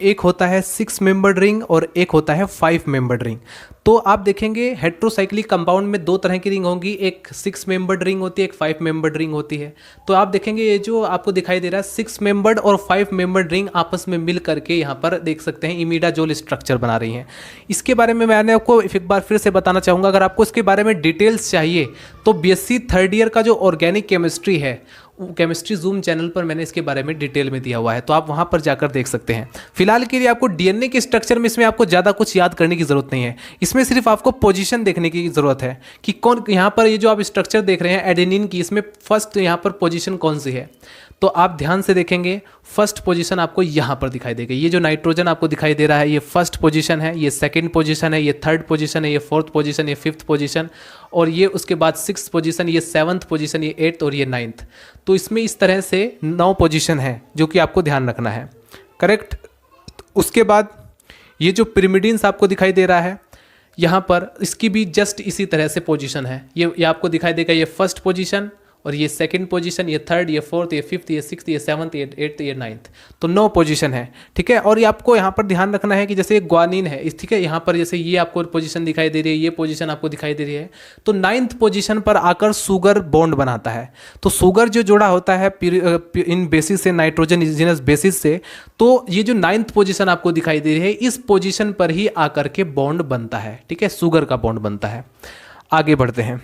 एक होता है 6 मेंबर्ड रिंग और एक होता है 5 मेंबर्ड रिंग। तो आप देखेंगे हेट्रोसाइक्लिक कंपाउंड में दो तरह की रिंग होंगी, एक 6 मेंबर्ड रिंग होती है, एक 5 मेंबर्ड रिंग होती है। तो आप देखेंगे ये जो आपको दिखाई दे रहा है 6 मेंबर्ड और 5 मेंबर्ड रिंग आपस में मिल करके यहाँ पर देख सकते हैं इमिडाजोल स्ट्रक्चर बना रही हैं। इसके बारे में मैंने आपको एक बार फिर से बताना चाहूँगा, अगर आपको इसके बारे में डिटेल्स चाहिए तो बीएससी थर्ड ईयर का जो ऑर्गेनिक केमिस्ट्री है, केमिस्ट्री जूम चैनल पर मैंने इसके बारे में डिटेल में दिया हुआ है, तो आप वहां पर जाकर देख सकते हैं। फिलहाल के लिए आपको डीएनए के स्ट्रक्चर में इसमें आपको ज़्यादा कुछ याद करने की ज़रूरत नहीं है, इसमें सिर्फ आपको पोजीशन देखने की ज़रूरत है कि कौन, यहाँ पर ये जो आप स्ट्रक्चर देख रहे हैं एडेनिन की, इसमें फर्स्ट यहाँ पर पोजीशन कौन सी है। तो आप ध्यान से देखेंगे फर्स्ट पोजीशन आपको यहाँ पर दिखाई देगी। ये जो नाइट्रोजन आपको दिखाई दे रहा है ये फर्स्ट पोजीशन है, ये सेकंड पोजीशन है, ये थर्ड पोजीशन है, ये फोर्थ पोजीशन, ये फिफ्थ पोजीशन, और ये उसके बाद सिक्स्थ पोजीशन, ये सेवन्थ पोजीशन, ये एट्थ और ये नाइन्थ। तो इसमें इस तरह से 9 पोजीशन है जो कि आपको ध्यान रखना है, करेक्ट। उसके बाद ये जो पिरिमिडिन्स आपको दिखाई दे रहा है यहाँ पर, इसकी भी जस्ट इसी तरह से पोजीशन है। ये आपको दिखाई देगा, ये फर्स्ट पोजीशन और ये सेकंड पोजीशन, ये थर्ड, ये फोर्थ, ये फिफ्थ, ये सिक्स्थ, ये सेवन्थ, ये एट्थ, ये नाइन्थ। तो 9 पोजीशन है, ठीक है। और ये आपको यहाँ पर ध्यान रखना है कि जैसे ग्वानिन है, ठीक है, यहाँ पर जैसे ये आपको पोजीशन दिखाई दे रही है, ये पोजीशन आपको दिखाई दे रही है, तो 9th पोजीशन पर आकर सुगर बॉन्ड बनाता है। तो सुगर जो जोड़ा होता है इन बेसिस से, नाइट्रोजन बेसिस से, तो ये जो 9th पोजीशन आपको दिखाई दे रही है इस पोजीशन पर ही आकर के बॉन्ड बनता है, ठीक है, सुगर का बॉन्ड बनता है। आगे बढ़ते हैं।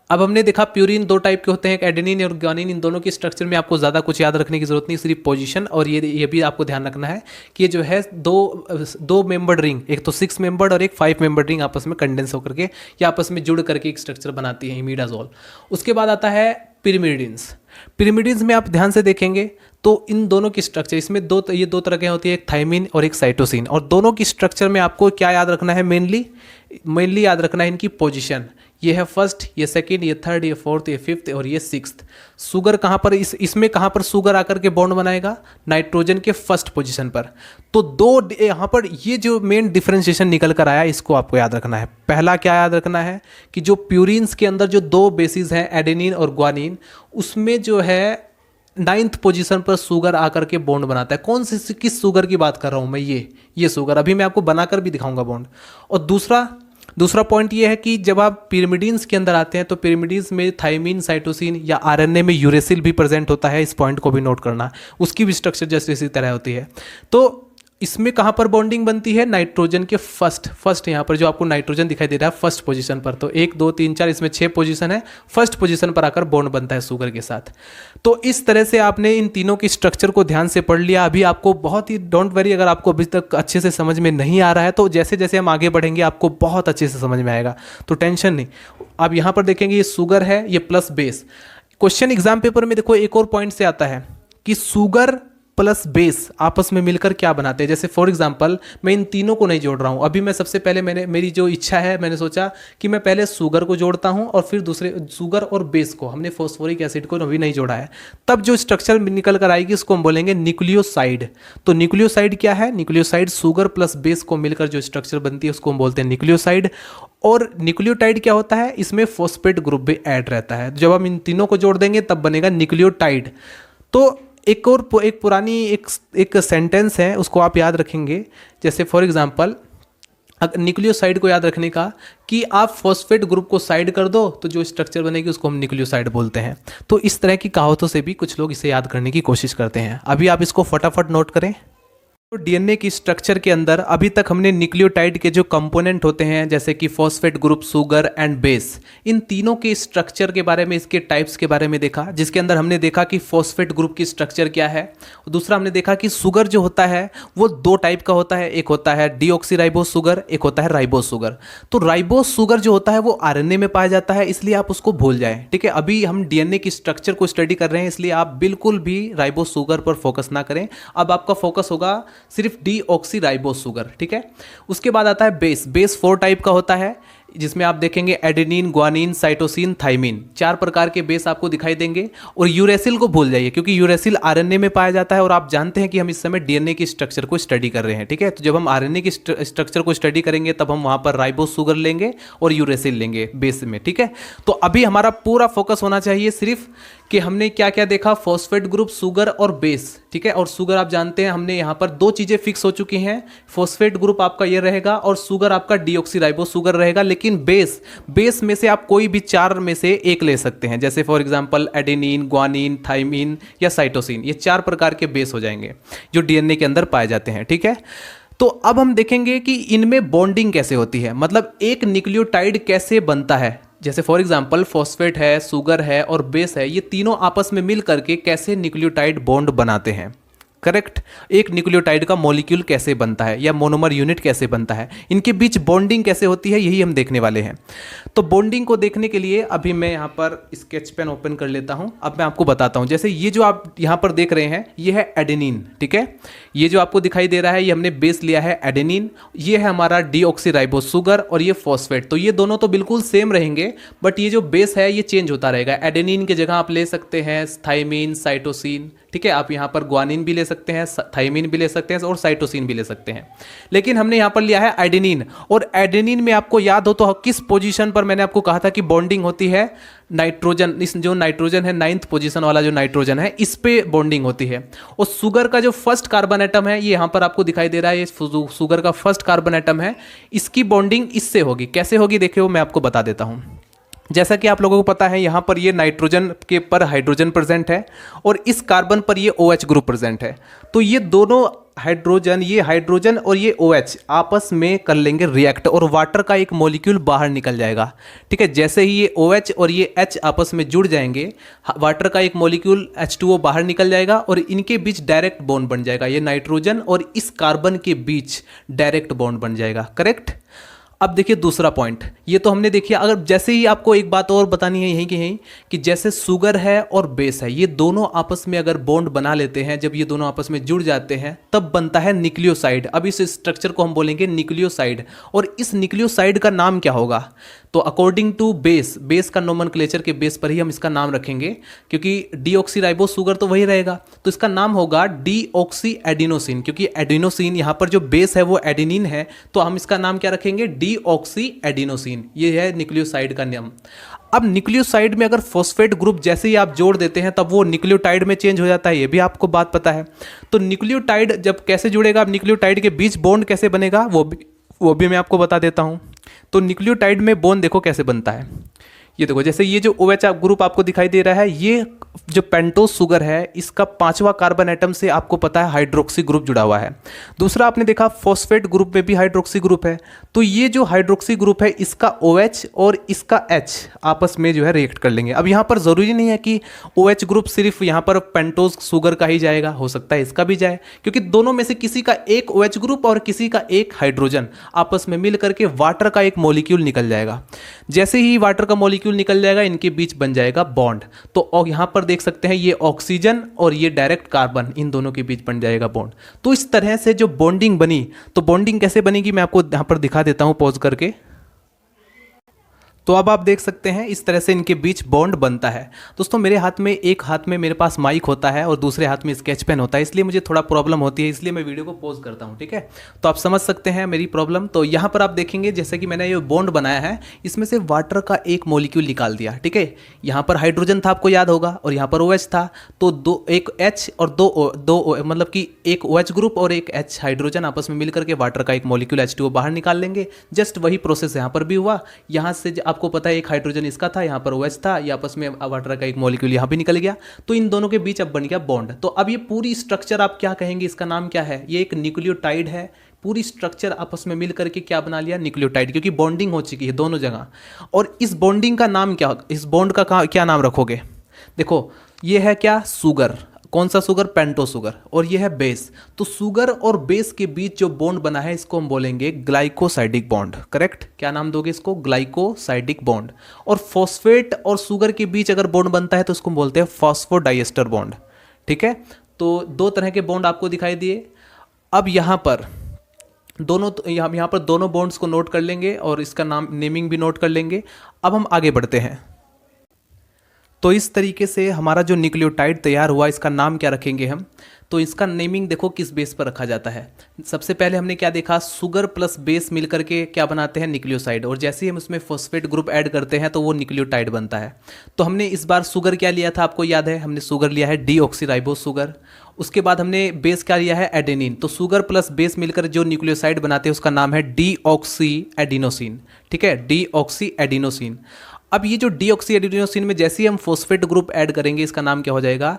अब हमने देखा प्यूरिन 2 टाइप के होते हैं, एक एडेनिन और ग्वानिन। इन दोनों के स्ट्रक्चर में आपको ज़्यादा कुछ याद रखने की जरूरत नहीं, सिर्फ पोजीशन। और ये भी आपको ध्यान रखना है कि ये जो है दो मेंबर्ड रिंग, एक तो 6 मेंबर्ड और एक 5 मेंबर्ड रिंग आपस में कंडेंस होकर के या आपस में जुड़ करके एक स्ट्रक्चर बनाती है इमिडाजोल। उसके बाद आता है पिरिमिडिन्स। पिरिमिडिन्स में आप ध्यान से देखेंगे तो इन दोनों की स्ट्रक्चर, इसमें ये दो तरह के होती है, एक थाइमिन और एक साइटोसिन। और दोनों की स्ट्रक्चर में आपको क्या याद रखना है, मेनली याद रखना है इनकी पोजीशन। ये है फर्स्ट, ये सेकंड, ये थर्ड, ये फोर्थ, ये फिफ्थ और ये सिक्स्थ। सुगर कहाँ पर, इसमें कहाँ पर सुगर आकर के बॉन्ड बनाएगा, नाइट्रोजन के फर्स्ट पोजीशन पर। तो दो यहाँ पर ये जो मेन डिफरेंशिएशन निकल कर आया, इसको आपको याद रखना है। पहला क्या याद रखना है कि जो प्यूरिन्स के अंदर जो 2 बेसिस हैं एडेनिन और ग्वानिन, उसमें जो है 9th पोजीशन पर सुगर आकर के बॉन्ड बनाता है। कौन सी, किस सुगर की बात कर रहा हूँ मैं, ये सुगर, अभी मैं आपको बनाकर भी दिखाऊंगा बॉन्ड। और दूसरा पॉइंट ये है कि जब आप पिरिमिडिन्स के अंदर आते हैं तो पिरिमिडिन्स में थाइमिन, साइटोसिन या आरएनए में यूरेसिल भी प्रेजेंट होता है, इस पॉइंट को भी नोट करना। उसकी भी स्ट्रक्चर जैसे इसी तरह होती है। तो इसमें कहाँ पर बॉन्डिंग बनती है, नाइट्रोजन के फर्स्ट यहाँ पर जो आपको नाइट्रोजन दिखाई दे रहा है फर्स्ट पोजीशन पर। तो 1 2 3 4 इसमें 6 पोजीशन है, फर्स्ट पोजीशन पर आकर बॉन्ड बनता है सुगर के साथ। तो इस तरह से आपने इन तीनों की स्ट्रक्चर को ध्यान से पढ़ लिया। अभी आपको बहुत ही, डोंट वरी अगर आपको अभी तक अच्छे से समझ में नहीं आ रहा है, तो जैसे जैसे हम आगे बढ़ेंगे आपको बहुत अच्छे से समझ में आएगा, तो टेंशन नहीं। आप यहाँ पर देखेंगे ये सुगर है, ये plus base. Question exam paper में देखो एक और पॉइंट से आता है कि सुगर प्लस बेस आपस में मिलकर क्या बनाते हैं। जैसे फॉर एग्जांपल मैं इन तीनों को नहीं जोड़ रहा हूँ, अभी मैं सबसे पहले मेरी जो इच्छा है, मैंने सोचा कि मैं पहले शुगर को जोड़ता हूँ और फिर दूसरे शुगर और बेस को, हमने फॉस्फोरिक एसिड को अभी नहीं जोड़ा है। तब जो स्ट्रक्चर निकल कर आएगी उसको हम बोलेंगे न्यूक्लियोसाइड। तो न्यूक्लियोसाइड क्या है? न्यूक्लियोसाइड शुगर प्लस बेस को मिलकर जो स्ट्रक्चर बनती है उसको हम बोलते हैं न्यूक्लियोसाइड। और न्यूक्लियोटाइड क्या होता है? इसमें फॉस्फेट ग्रुप भी ऐड रहता है। जब हम इन तीनों को जोड़ देंगे तब बनेगा न्यूक्लियोटाइड। तो एक पुरानी एक सेंटेंस है, उसको आप याद रखेंगे। जैसे फॉर एग्जांपल न्यूक्लियोसाइड को याद रखने का कि आप फॉस्फेट ग्रुप को साइड कर दो तो जो स्ट्रक्चर बनेगी उसको हम न्यूक्लियोसाइड बोलते हैं। तो इस तरह की कहावतों से भी कुछ लोग इसे याद करने की कोशिश करते हैं। अभी आप इसको फटाफट नोट करें। तो डीएनए की स्ट्रक्चर के अंदर अभी तक हमने न्यूक्लियोटाइड के जो कंपोनेंट होते हैं जैसे कि phosphate group, sugar and base, इन तीनों के स्ट्रक्चर के बारे में, इसके टाइप्स के बारे में देखा। जिसके अंदर हमने देखा कि फॉस्फेट ग्रुप की स्ट्रक्चर क्या है, और दूसरा हमने देखा कि शुगर जो होता है वो दो टाइप का होता है, एक होता है डीऑक्सीराइबोस शुगर, एक होता है राइबोस शुगर। तो राइबोस शुगर जो होता है वो आरएनए में पाया जाता है, इसलिए आप उसको भूल जाएं। ठीक है, अभी हम डीएनए की स्ट्रक्चर को स्टडी कर रहे हैं, इसलिए आप बिल्कुल भी राइबोस शुगर पर फोकस ना करें। अब आपका फोकस होगा सिर्फ डीऑक्सीराइबोस शुगर। ठीक है, उसके बाद आता है बेस। बेस 4 टाइप का होता है, जिसमें आप देखेंगे एडेनिन, ग्वानिन, साइटोसिन, थाइमिन, 4 प्रकार के बेस आपको दिखाई देंगे। और यूरेसिल को भूल जाइए क्योंकि यूरेसिल आरएनए में पाया जाता है और आप जानते हैं कि हम इस समय डीएनए की स्ट्रक्चर को स्टडी कर रहे हैं। ठीक है, तो जब हम आरएनए की स्ट्रक्चर को स्टडी करेंगे तब हम वहां पर राइबोस शुगर लेंगे और यूरेसिल लेंगे बेस में। ठीक है, तो अभी हमारा पूरा फोकस होना चाहिए सिर्फ कि हमने क्या क्या देखा, फॉस्फेट ग्रुप, शुगर और बेस। ठीक है, और शुगर आप जानते हैं हमने यहाँ पर 2 चीजें फिक्स हो चुकी हैं, फॉस्फेट ग्रुप आपका ये रहेगा और शुगर आपका डीऑक्सीराइबोस शुगर रहेगा। लेकिन बेस में से आप कोई भी 4 में से एक ले सकते हैं, जैसे for example adenine, guanine, thymine या साइटोसिन। ये 4 प्रकार के बेस हो जाएंगे जो डीएनए के अंदर पाए जाते हैं। ठीक है, तो अब हम देखेंगे कि इनमें बॉन्डिंग कैसे होती है, मतलब एक न्यूक्लियोटाइड कैसे बनता है। जैसे फॉर एग्जांपल फॉस्फेट है, शुगर है और बेस है, ये तीनों आपस में मिल करके कैसे न्यूक्लियोटाइड बॉन्ड बनाते हैं। करेक्ट, एक न्यूक्लियोटाइड का मॉलिक्यूल कैसे बनता है या मोनोमर यूनिट कैसे बनता है, इनके बीच बॉन्डिंग कैसे होती है, यही हम देखने वाले हैं। तो बॉन्डिंग को देखने के लिए अभी मैं यहाँ पर स्केच पेन ओपन कर लेता हूँ। अब मैं आपको बताता हूँ। जैसे ये जो आप यहाँ पर देख रहे हैं ये है एडेनिन। ठीक है, ये जो आपको दिखाई दे रहा है ये हमने बेस लिया है एडेनिन, ये है हमारा डीऑक्सीराइबोस शुगर और ये फॉस्फेट। तो ये दोनों तो बिल्कुल सेम रहेंगे, बट ये जो बेस है ये चेंज होता रहेगा। एडेनिन की जगह आप ले सकते हैं थाइमिन, साइटोसिन। ठीक है, आप यहाँ पर ग्वानिन भी ले सकते हैं, थाइमिन भी ले सकते हैं और साइटोसिन भी ले सकते हैं। लेकिन हमने यहाँ पर लिया है एडेनिन, और एडेनिन में आपको याद हो तो किस पोजीशन पर मैंने आपको कहा था कि बॉन्डिंग होती है, नाइट्रोजन, इस जो नाइट्रोजन है 9th पोजीशन वाला जो नाइट्रोजन है इस पे बॉन्डिंग होती है। और शुगर का जो फर्स्ट कार्बन एटम है ये यहाँ पर आपको दिखाई दे रहा है, ये शुगर का फर्स्ट कार्बन एटम है, इसकी बॉन्डिंग इससे होगी। कैसे होगी देखिए, वो मैं आपको बता देता हूँ। जैसा कि आप लोगों को पता है यहाँ पर ये नाइट्रोजन के पर हाइड्रोजन प्रेजेंट है और इस कार्बन पर ये OH ग्रुप प्रेजेंट है। तो ये दोनों हाइड्रोजन, ये हाइड्रोजन और ये OH आपस में कर लेंगे रिएक्ट और वाटर का एक मॉलिक्यूल बाहर निकल जाएगा। ठीक है, जैसे ही ये OH और ये H आपस में जुड़ जाएंगे, वाटर का एक मॉलिक्यूल H2O बाहर निकल जाएगा और इनके बीच डायरेक्ट बॉन्ड बन जाएगा। ये नाइट्रोजन और इस कार्बन के बीच डायरेक्ट बॉन्ड बन जाएगा। करेक्ट। अब देखिए दूसरा पॉइंट, ये तो हमने देखिए। अगर जैसे ही आपको एक बात और बतानी है यहीं की यहीं कि जैसे शुगर है और बेस है, ये दोनों आपस में अगर बॉन्ड बना लेते हैं, जब ये दोनों आपस में जुड़ जाते हैं तब बनता है न्यूक्लियोसाइड। अब इस स्ट्रक्चर को हम बोलेंगे न्यूक्लियोसाइड। और इस न्यूक्लियोसाइड का नाम क्या होगा? तो अकॉर्डिंग टू बेस का नोमेनक्लेचर के बेस पर ही हम इसका नाम रखेंगे, क्योंकि डीऑक्सीराइबोस शुगर तो वही रहेगा, तो इसका नाम होगा डीऑक्सी एडिनोसिन। क्योंकि एडिनोसिन यहाँ पर जो बेस है वो एडेनिन है, तो हम इसका नाम क्या रखेंगे? Deoxy adenosine. ये है न्यूक्लियोसाइड का नाम। अब न्यूक्लियोसाइड में अगर फॉस्फेट ग्रुप जैसे ही आप जोड़ देते हैं तब वो न्यूक्लियोटाइड में चेंज हो जाता है, ये भी आपको बात पता है। तो न्यूक्लियोटाइड जब कैसे जुड़ेगा, अब न्यूक्लियोटाइड के बीच बॉन्ड कैसे बनेगा वो भी मैं आपको बता देता हूँ। तो न्यूक्लियोटाइड में बॉन्ड देखो कैसे बनता है। ये देखो, जैसे ये जो OH ग्रुप आपको दिखाई दे रहा है, ये जो पेंटोज शुगर है इसका 5वां कार्बन एटम से आपको पता है हाइड्रोक्सी ग्रुप जुड़ा हुआ है। दूसरा आपने देखा फॉस्फेट ग्रुप में भी हाइड्रोक्सी ग्रुप है, तो ये जो हाइड्रोक्सी ग्रुप है इसका OH और इसका H आपस में जो है रिएक्ट कर लेंगे। अब यहाँ पर जरूरी नहीं है कि OH ग्रुप सिर्फ यहाँ पर पेंटोज शुगर का ही जाएगा, हो सकता है इसका भी जाए, क्योंकि दोनों में से किसी का एक OH ग्रुप और किसी का एक हाइड्रोजन आपस में मिल करके वाटर का एक मॉलिक्यूल निकल जाएगा। जैसे ही वाटर का मॉलिक्यूल मॉलिक्यूल निकल जाएगा, इनके बीच बन जाएगा बॉन्ड। तो और यहाँ पर देख सकते हैं ये ऑक्सीजन और ये डायरेक्ट कार्बन, इन दोनों के बीच बन जाएगा बॉन्ड। तो इस तरह से जो बॉन्डिंग बनी, तो बॉन्डिंग कैसे बनेगी मैं आपको यहाँ पर दिखा देता हूँ पॉज करके। तो अब आप देख सकते हैं इस तरह से इनके बीच बॉन्ड बनता है। दोस्तों मेरे हाथ में, एक हाथ में मेरे पास माइक होता है और दूसरे हाथ में स्केच पेन होता है, इसलिए मुझे थोड़ा प्रॉब्लम होती है, इसलिए मैं वीडियो को पॉज करता हूं, ठीक है। तो आप समझ सकते हैं मेरी प्रॉब्लम। तो यहाँ पर आप देखेंगे जैसे कि मैंने ये बॉन्ड बनाया है, इसमें से वाटर का एक मॉलिक्यूल निकाल दिया, ठीक है। यहाँ पर हाइड्रोजन था, आपको याद होगा, और यहाँ पर OH था। तो एक H और दो मतलब कि एक OH ग्रुप और एक H हाइड्रोजन आपस में मिलकर के वाटर का एक मॉलिक्यूल H2O बाहर निकाल लेंगे। जस्ट वही प्रोसेस यहाँ पर भी हुआ। यहाँ से आपको पता है एक हाइड्रोजन इसका था, यहाँ पर OH था, ये आपस में वाटर का एक मॉलिक्यूल यहाँ पे निकल गया। तो इन दोनों के बीच अब बन गया बॉन्ड। तो अब ये पूरी स्ट्रक्चर आप क्या कहेंगे, इसका नाम क्या है? ये एक न्यूक्लियोटाइड है। पूरी स्ट्रक्चर आपस में मिल करके क्या बना लिया? न्यूक्लियोटाइड, क्योंकि बॉन्डिंग हो चुकी है दोनों जगह। और इस बॉन्डिंग का नाम क्या, इस बॉन्ड का क्या नाम रखोगे? देखो ये है क्या? शुगर। कौन सा शुगर? पेंटो शुगर। और ये है बेस। तो शुगर और बेस के बीच जो बॉन्ड बना है इसको हम बोलेंगे ग्लाइकोसाइडिक बॉन्ड। करेक्ट? क्या नाम दोगे इसको? Glycosidic bond. और फॉस्फेट और शुगर के बीच अगर बॉन्ड बनता है तो उसको बोलते हैं फॉस्फोडाइएस्टर बॉन्ड, ठीक है। तो दो तरह के बॉन्ड आपको दिखाई दिए। अब यहाँ पर यहाँ पर दोनों बॉन्ड्स को नोट कर लेंगे और इसका नाम, नेमिंग भी नोट कर लेंगे। अब हम आगे बढ़ते हैं। तो इस तरीके से हमारा जो न्यूक्लियोटाइड तैयार हुआ, इसका नाम क्या रखेंगे हम? तो इसका नेमिंग देखो किस बेस पर रखा जाता है। सबसे पहले हमने क्या देखा? शुगर प्लस बेस मिलकर के क्या बनाते हैं? न्यूक्लियोसाइड। और जैसे ही हम उसमें फॉस्फेट ग्रुप ऐड करते हैं तो वो न्यूक्लियोटाइड बनता है। तो हमने इस बार शुगर क्या लिया था, आपको याद है? हमने शुगर लिया है डीऑक्सीराइबोस शुगर। उसके बाद हमने बेस क्या लिया है? एडेनिन। तो शुगर प्लस बेस मिलकर जो न्यूक्लियोसाइड बनाते हैं उसका नाम है डीऑक्सी एडिनोसिन, ठीक है, डीऑक्सी एडिनोसिन। अब ये जो डीऑक्सी एडिनोसिन में जैसे ही हम फॉस्फेट ग्रुप ऐड करेंगे इसका नाम क्या हो जाएगा?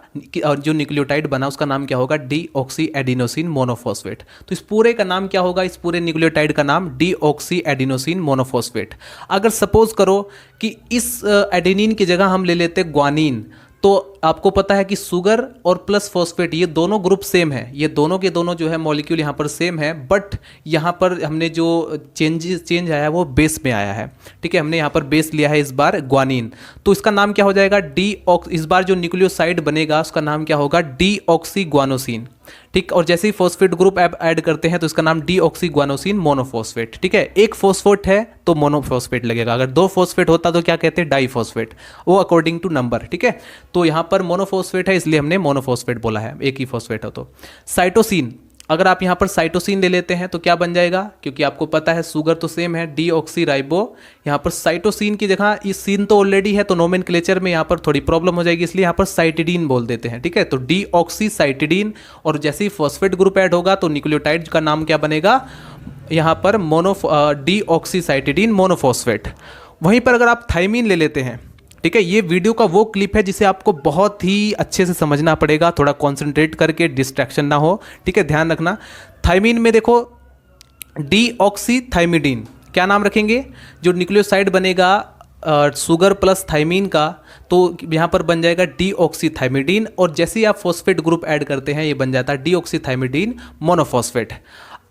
और जो न्यूक्लियोटाइड बना उसका नाम क्या होगा? Deoxy adenosine monophosphate. तो इस पूरे का नाम क्या होगा? इस पूरे न्यूक्लियोटाइड का नाम डीऑक्सी एडिनोसिन मोनोफॉस्फेट। अगर सपोज करो कि इस एडेनिन की जगह हम ले लेते ग्वानिन, तो आपको पता है कि शुगर और प्लस फॉस्फेट ये दोनों ग्रुप सेम है, ये दोनों के दोनों जो है मॉलिक्यूल यहाँ पर सेम है, बट यहाँ पर हमने जो चेंज आया है वो बेस में आया है, ठीक है। हमने यहाँ पर बेस लिया है इस बार ग्वानिन। तो इसका नाम क्या हो जाएगा? इस बार जो न्यूक्लियोसाइड बनेगा उसका नाम क्या होगा? डीऑक्सीग्वानोसिन, ठीक। और जैसे ही फॉस्फेट ग्रुप ऐड करते हैं तो इसका नाम डीऑक्सीग्वानोसिन मोनोफॉस्फेट, ठीक है। एक फॉस्फेट है तो मोनोफॉस्फेट लगेगा, अगर दो फॉस्फेट होता तो क्या कहते हैं? डाइफॉस्फेट, वो अकॉर्डिंग टू नंबर, ठीक है। तो यहाँ पर मोनोफॉस्फेट है इसलिए हमने मोनोफॉस्फेट बोला है, एक ही फॉस्फेट हो तो। साइटोसिन, अगर आप यहाँ पर साइटोसिन ले लेते हैं तो क्या बन जाएगा? क्योंकि आपको पता है शुगर तो सेम है, डीऑक्सीराइबो। यहाँ पर साइटोसिन की जगह इस सीन तो ऑलरेडी है तो नोमेनक्लेचर में यहाँ पर थोड़ी प्रॉब्लम हो जाएगी, इसलिए यहाँ पर साइटिडीन बोल देते हैं, ठीक है। तो डीऑक्सीसाइटिडीन। और जैसे ही फॉस्फेट ग्रुप ऐड होगा तो न्यूक्लियोटाइड का नाम क्या बनेगा? यहाँ पर डीऑक्सीसाइटिडीन मोनोफॉस्फेट। वहीं पर अगर आप थाइमीन ले लेते हैं, ठीक है, ये वीडियो का वो क्लिप है जिसे आपको बहुत ही अच्छे से समझना पड़ेगा, थोड़ा कॉन्सेंट्रेट करके, डिस्ट्रैक्शन ना हो, ठीक है, ध्यान रखना। थाइमीन में देखो डीऑक्सीथाइमिडीन, क्या नाम रखेंगे? जो न्यूक्लियोसाइड बनेगा शुगर प्लस थाइमीन का, तो यहाँ पर बन जाएगा डीऑक्सीथाइमिडीन। और जैसे ही आप फॉस्फेट ग्रुप ऐड करते हैं ये बन जाता है डीऑक्सीथाइमिडीन मोनोफॉस्फेट।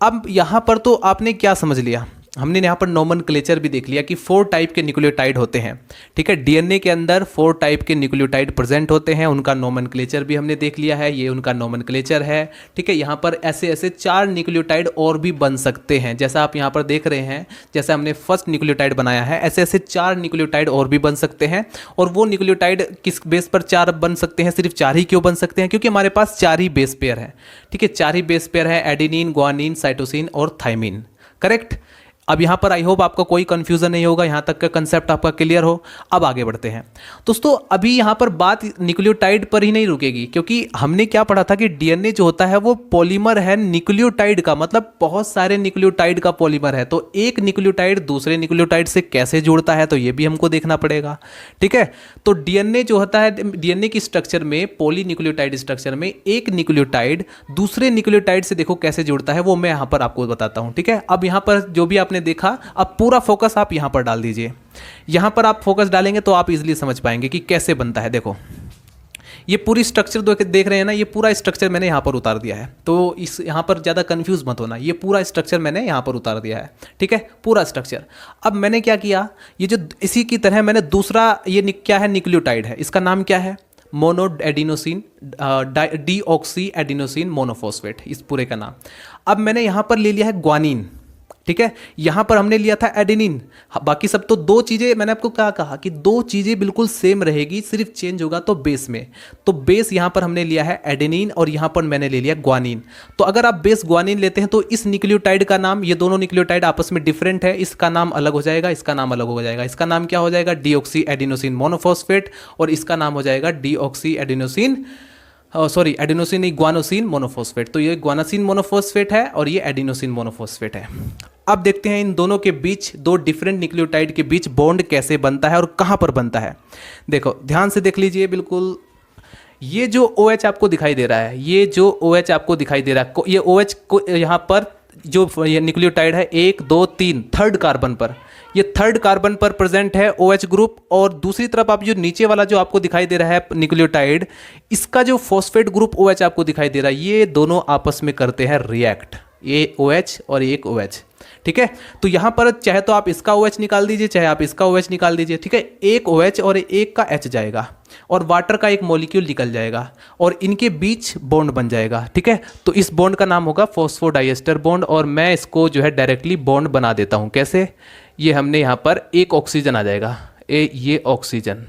अब यहाँ पर तो आपने क्या समझ लिया? हमने यहाँ पर नोमेनक्लेचर भी देख लिया कि 4 टाइप के न्यूक्लियोटाइड होते हैं, ठीक है। डीएनए के अंदर 4 टाइप के न्यूक्लियोटाइड प्रेजेंट होते हैं, उनका नोमेनक्लेचर भी हमने देख लिया है, ये उनका नोमेनक्लेचर है, ठीक है। यहाँ पर ऐसे 4 न्यूक्लियोटाइड और भी बन सकते हैं, जैसा आप यहाँ पर देख रहे हैं, जैसे हमने फर्स्ट न्यूक्लियोटाइड बनाया है, ऐसे 4 न्यूक्लियोटाइड और भी बन सकते हैं। और वो न्यूक्लियोटाइड किस बेस पर 4 बन सकते हैं? सिर्फ 4 ही क्यों बन सकते हैं? क्योंकि हमारे पास 4 ही बेस पेयर है, ठीक है, 4 ही बेस पेयर है, एडेनिन, ग्वानिन, साइटोसिन और थाइमिन, करेक्ट। अब यहाँ पर आई होप आपका कोई कंफ्यूजन नहीं होगा, यहाँ तक का कंसेप्ट आपका क्लियर हो। अब आगे बढ़ते हैं दोस्तों। अभी यहाँ पर बात न्यूक्लियोटाइड पर ही नहीं रुकेगी, क्योंकि हमने क्या पढ़ा था कि डीएनए जो होता है वो पॉलीमर है न्यूक्लियोटाइड का, मतलब बहुत सारे न्यूक्लियोटाइड का पॉलीमर है। तो एक न्यूक्लियोटाइड दूसरे न्यूक्लियोटाइड से कैसे जुड़ता है तो ये भी हमको देखना पड़ेगा, ठीक है। तो डीएनए जो होता है, डीएनए की स्ट्रक्चर में, पॉलीन्यूक्लियोटाइड स्ट्रक्चर में, एक न्यूक्लियोटाइड दूसरे न्यूक्लियोटाइड से देखो कैसे जुड़ता है, वो मैं यहाँ पर आपको बताता हूँ, ठीक है। अब यहाँ पर जो भी आपने देखा, अब पूरा फोकस आप यहां पर डाल दीजिए। यहां पर आप फोकस डालेंगे तो आप इजीली समझ पाएंगे कि कैसे बनता है। देखो ये पूरी स्ट्रक्चर देख रहे हैं ना, ये पूरा स्ट्रक्चर मैंने यहाँ पर उतार दिया है, तो इस यहाँ पर ज़्यादा कंफ्यूज मत होना, ये पूरा स्ट्रक्चर मैंने यहाँ पर उतार दिया है, ठीक है, पूरा स्ट्रक्चर। अब मैंने क्या किया, ये जो इसी की तरह मैंने दूसरा, ये क्या है, न्यूक्लियोटाइड है, इसका नाम क्या है, mono adenosine deoxy adenosine monophosphate, इस पूरे का नाम। अब मैंने यहाँ पर ले लिया है ग्वानिन, ठीक है, यहाँ पर हमने लिया था एडेनिन। बाकी सब तो दो चीज़ें, मैंने आपको क्या कहा कि दो चीज़ें बिल्कुल सेम रहेगी, सिर्फ चेंज होगा तो बेस में। तो बेस यहाँ पर हमने लिया है एडेनिन और यहाँ पर मैंने ले लिया ग्वानिन। तो अगर आप बेस ग्वानिन लेते हैं तो इस न्यूक्लियोटाइड का नाम, ये दोनों न्यूक्लियोटाइड आपस में डिफरेंट है, इसका नाम अलग हो जाएगा, इसका नाम अलग हो जाएगा। इसका नाम क्या हो जाएगा, डीऑक्सी एडिनोसिन मोनोफॉस्फेट, और इसका नाम हो जाएगा डीऑक्सी एडिनोसिन, सॉरी एडिनोसिन नहीं, ग्वानोसिन मोनोफॉस्फेट। तो ये ग्वानोसिन मोनोफॉस्फेट है और ये एडिनोसिन मोनोफॉस्फेट है। अब देखते हैं इन दोनों के बीच, दो डिफरेंट न्यूक्लियोटाइड के बीच बॉन्ड कैसे बनता है और कहाँ पर बनता है। देखो ध्यान से देख लीजिए, बिल्कुल ये जो OH आपको दिखाई दे रहा है, ये जो OH आपको दिखाई दे रहा है, ये OH को यहाँ पर जो ये न्यूक्लियोटाइड है 1 2 3 थर्ड कार्बन पर, ये थर्ड कार्बन पर प्रेजेंट है OH ग्रुप। और दूसरी तरफ आप जो नीचे वाला जो आपको दिखाई दे रहा है न्यूक्लियोटाइड, इसका जो फॉस्फेट ग्रुप OH आपको दिखाई दे रहा है, ये दोनों आपस में करते हैं रिएक्ट, ये OH और एक OH, ठीक है। तो यहाँ पर चाहे तो आप इसका OH निकाल दीजिए, चाहे आप इसका OH निकाल दीजिए, ठीक है। एक OH और एक का H जाएगा और वाटर का एक मॉलिक्यूल निकल जाएगा और इनके बीच बॉन्ड बन जाएगा, ठीक है। तो इस बॉन्ड का नाम होगा फॉस्फोडाइएस्टर बॉन्ड, और मैं इसको जो है डायरेक्टली बॉन्ड बना देता हूँ। कैसे, ये हमने यहाँ पर एक ऑक्सीजन आ जाएगा, ये ऑक्सीजन,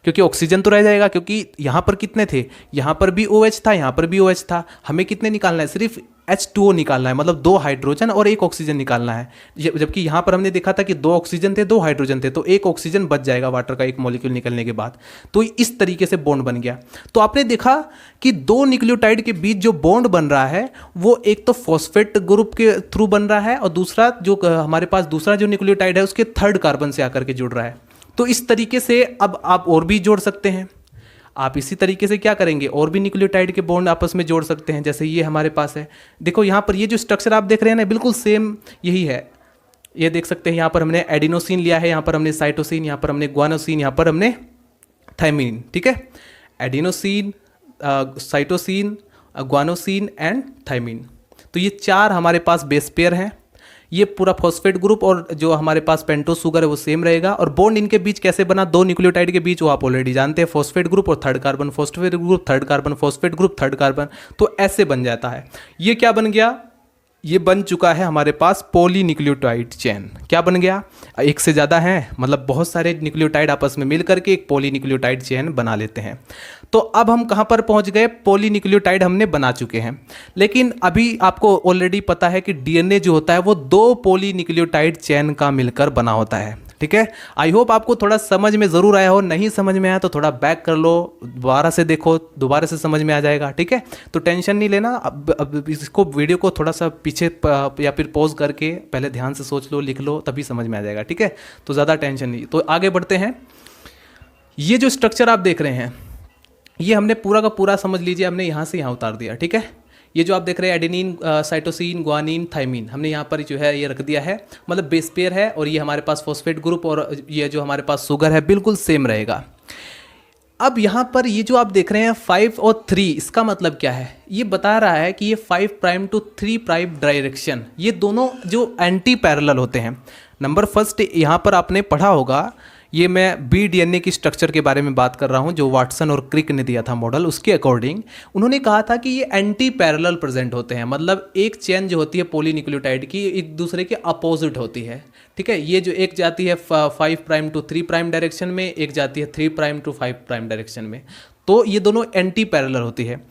क्योंकि ऑक्सीजन तो रह जाएगा, क्योंकि यहाँ पर कितने थे, यहाँ पर भी OH था, यहाँ पर भी OH था। हमें कितने निकालना है, सिर्फ H2O निकालना है, मतलब 2 हाइड्रोजन और 1 ऑक्सीजन निकालना है। जबकि यहाँ पर हमने देखा था कि 2 ऑक्सीजन थे, 2 हाइड्रोजन थे, तो 1 ऑक्सीजन बच जाएगा वाटर का एक मॉलिक्यूल निकलने के बाद। तो इस तरीके से बॉन्ड बन गया। तो आपने देखा कि दो न्यूक्लियोटाइड के बीच जो बॉन्ड बन रहा है वो एक तो फॉस्फेट ग्रुप के थ्रू बन रहा है, और दूसरा जो हमारे पास दूसरा जो न्यूक्लियोटाइड है उसके थर्ड कार्बन से आकर के जुड़ रहा है। तो इस तरीके से अब आप और भी जोड़ सकते हैं। आप इसी तरीके से क्या करेंगे, और भी न्यूक्लियोटाइड के बॉन्ड आपस में जोड़ सकते हैं। जैसे ये हमारे पास है, देखो यहाँ पर ये जो स्ट्रक्चर आप देख रहे हैं ना, बिल्कुल सेम यही है। ये देख सकते हैं, यहाँ पर हमने एडिनोसिन लिया है, यहाँ पर हमने साइटोसिन, यहाँ पर हमने ग्वानोसिन, यहाँ पर हमने थाइमिन, ठीक है। Adenosine, cytosine, guanosine and thymine. तो ये 4 हमारे पास बेस पेयर हैं। ये पूरा फॉस्फेट ग्रुप और जो हमारे पास पेंटोस शुगर है वो सेम रहेगा। और बॉन्ड इनके बीच कैसे बना, दो न्यूक्लियोटाइड के बीच, वो आप ऑलरेडी जानते हैं, फॉस्फेट ग्रुप और third carbon, phosphate group, third carbon, phosphate group, third carbon. तो ऐसे बन जाता है। ये क्या बन गया, ये बन चुका है हमारे पास पॉलीन्यूक्लियोटाइड चेन। क्या बन गया, एक से ज़्यादा हैं, मतलब बहुत सारे न्यूक्लियोटाइड आपस में मिल करके एक पॉलीन्यूक्लियोटाइड चेन बना लेते हैं। तो अब हम कहाँ पर पहुँच गए, पॉलीन्यूक्लियोटाइड हमने बना चुके हैं। लेकिन अभी आपको ऑलरेडी पता है कि डीएनए जो होता है वो 2 पॉलीन्यूक्लियोटाइड चेन का मिलकर बना होता है, ठीक है। आई होप आपको थोड़ा समझ में ज़रूर आया हो। नहीं समझ में आया तो थोड़ा बैक कर लो, दोबारा से देखो, दोबारा से समझ में आ जाएगा, ठीक है। तो टेंशन नहीं लेना। अब इसको वीडियो को थोड़ा सा पीछे या फिर पॉज करके पहले ध्यान से सोच लो, लिख लो, तभी समझ में आ जाएगा, ठीक है। तो ज़्यादा टेंशन नहीं। तो आगे बढ़ते हैं। ये जो स्ट्रक्चर आप देख रहे हैं, ये हमने पूरा का पूरा समझ लीजिए, हमने यहाँ से यहाँ उतार दिया, ठीक है। ये जो आप देख रहे हैं एडेनिन, साइटोसिन, ग्वानिन, थाइमिन, हमने यहाँ पर जो है ये रख दिया है, मतलब बेस पेयर है। और ये हमारे पास फॉस्फेट ग्रुप और ये जो हमारे पास शुगर है बिल्कुल सेम रहेगा। अब यहाँ पर ये जो आप देख रहे हैं 5 और 3, इसका मतलब क्या है, ये बता रहा है कि ये 5 प्राइम टू 3 प्राइम डायरेक्शन, ये दोनों जो एंटी पैरेलल होते हैं। नंबर फर्स्ट यहाँ पर आपने पढ़ा होगा, ये मैं BDNA की स्ट्रक्चर के बारे में बात कर रहा हूँ, जो वाटसन और क्रिक ने दिया था मॉडल, उसके अकॉर्डिंग उन्होंने कहा था कि ये एंटी पैरेलल प्रेजेंट होते हैं। मतलब एक चेन जो होती है पॉलीन्यूक्लियोटाइड की, एक दूसरे के अपोजिट होती है, ठीक है। ये जो एक जाती है 5 प्राइम टू 3 प्राइम डायरेक्शन में, एक जाती है 3 प्राइम टू 5 प्राइम डायरेक्शन में। तो ये दोनों एंटी पैरेलल होती है।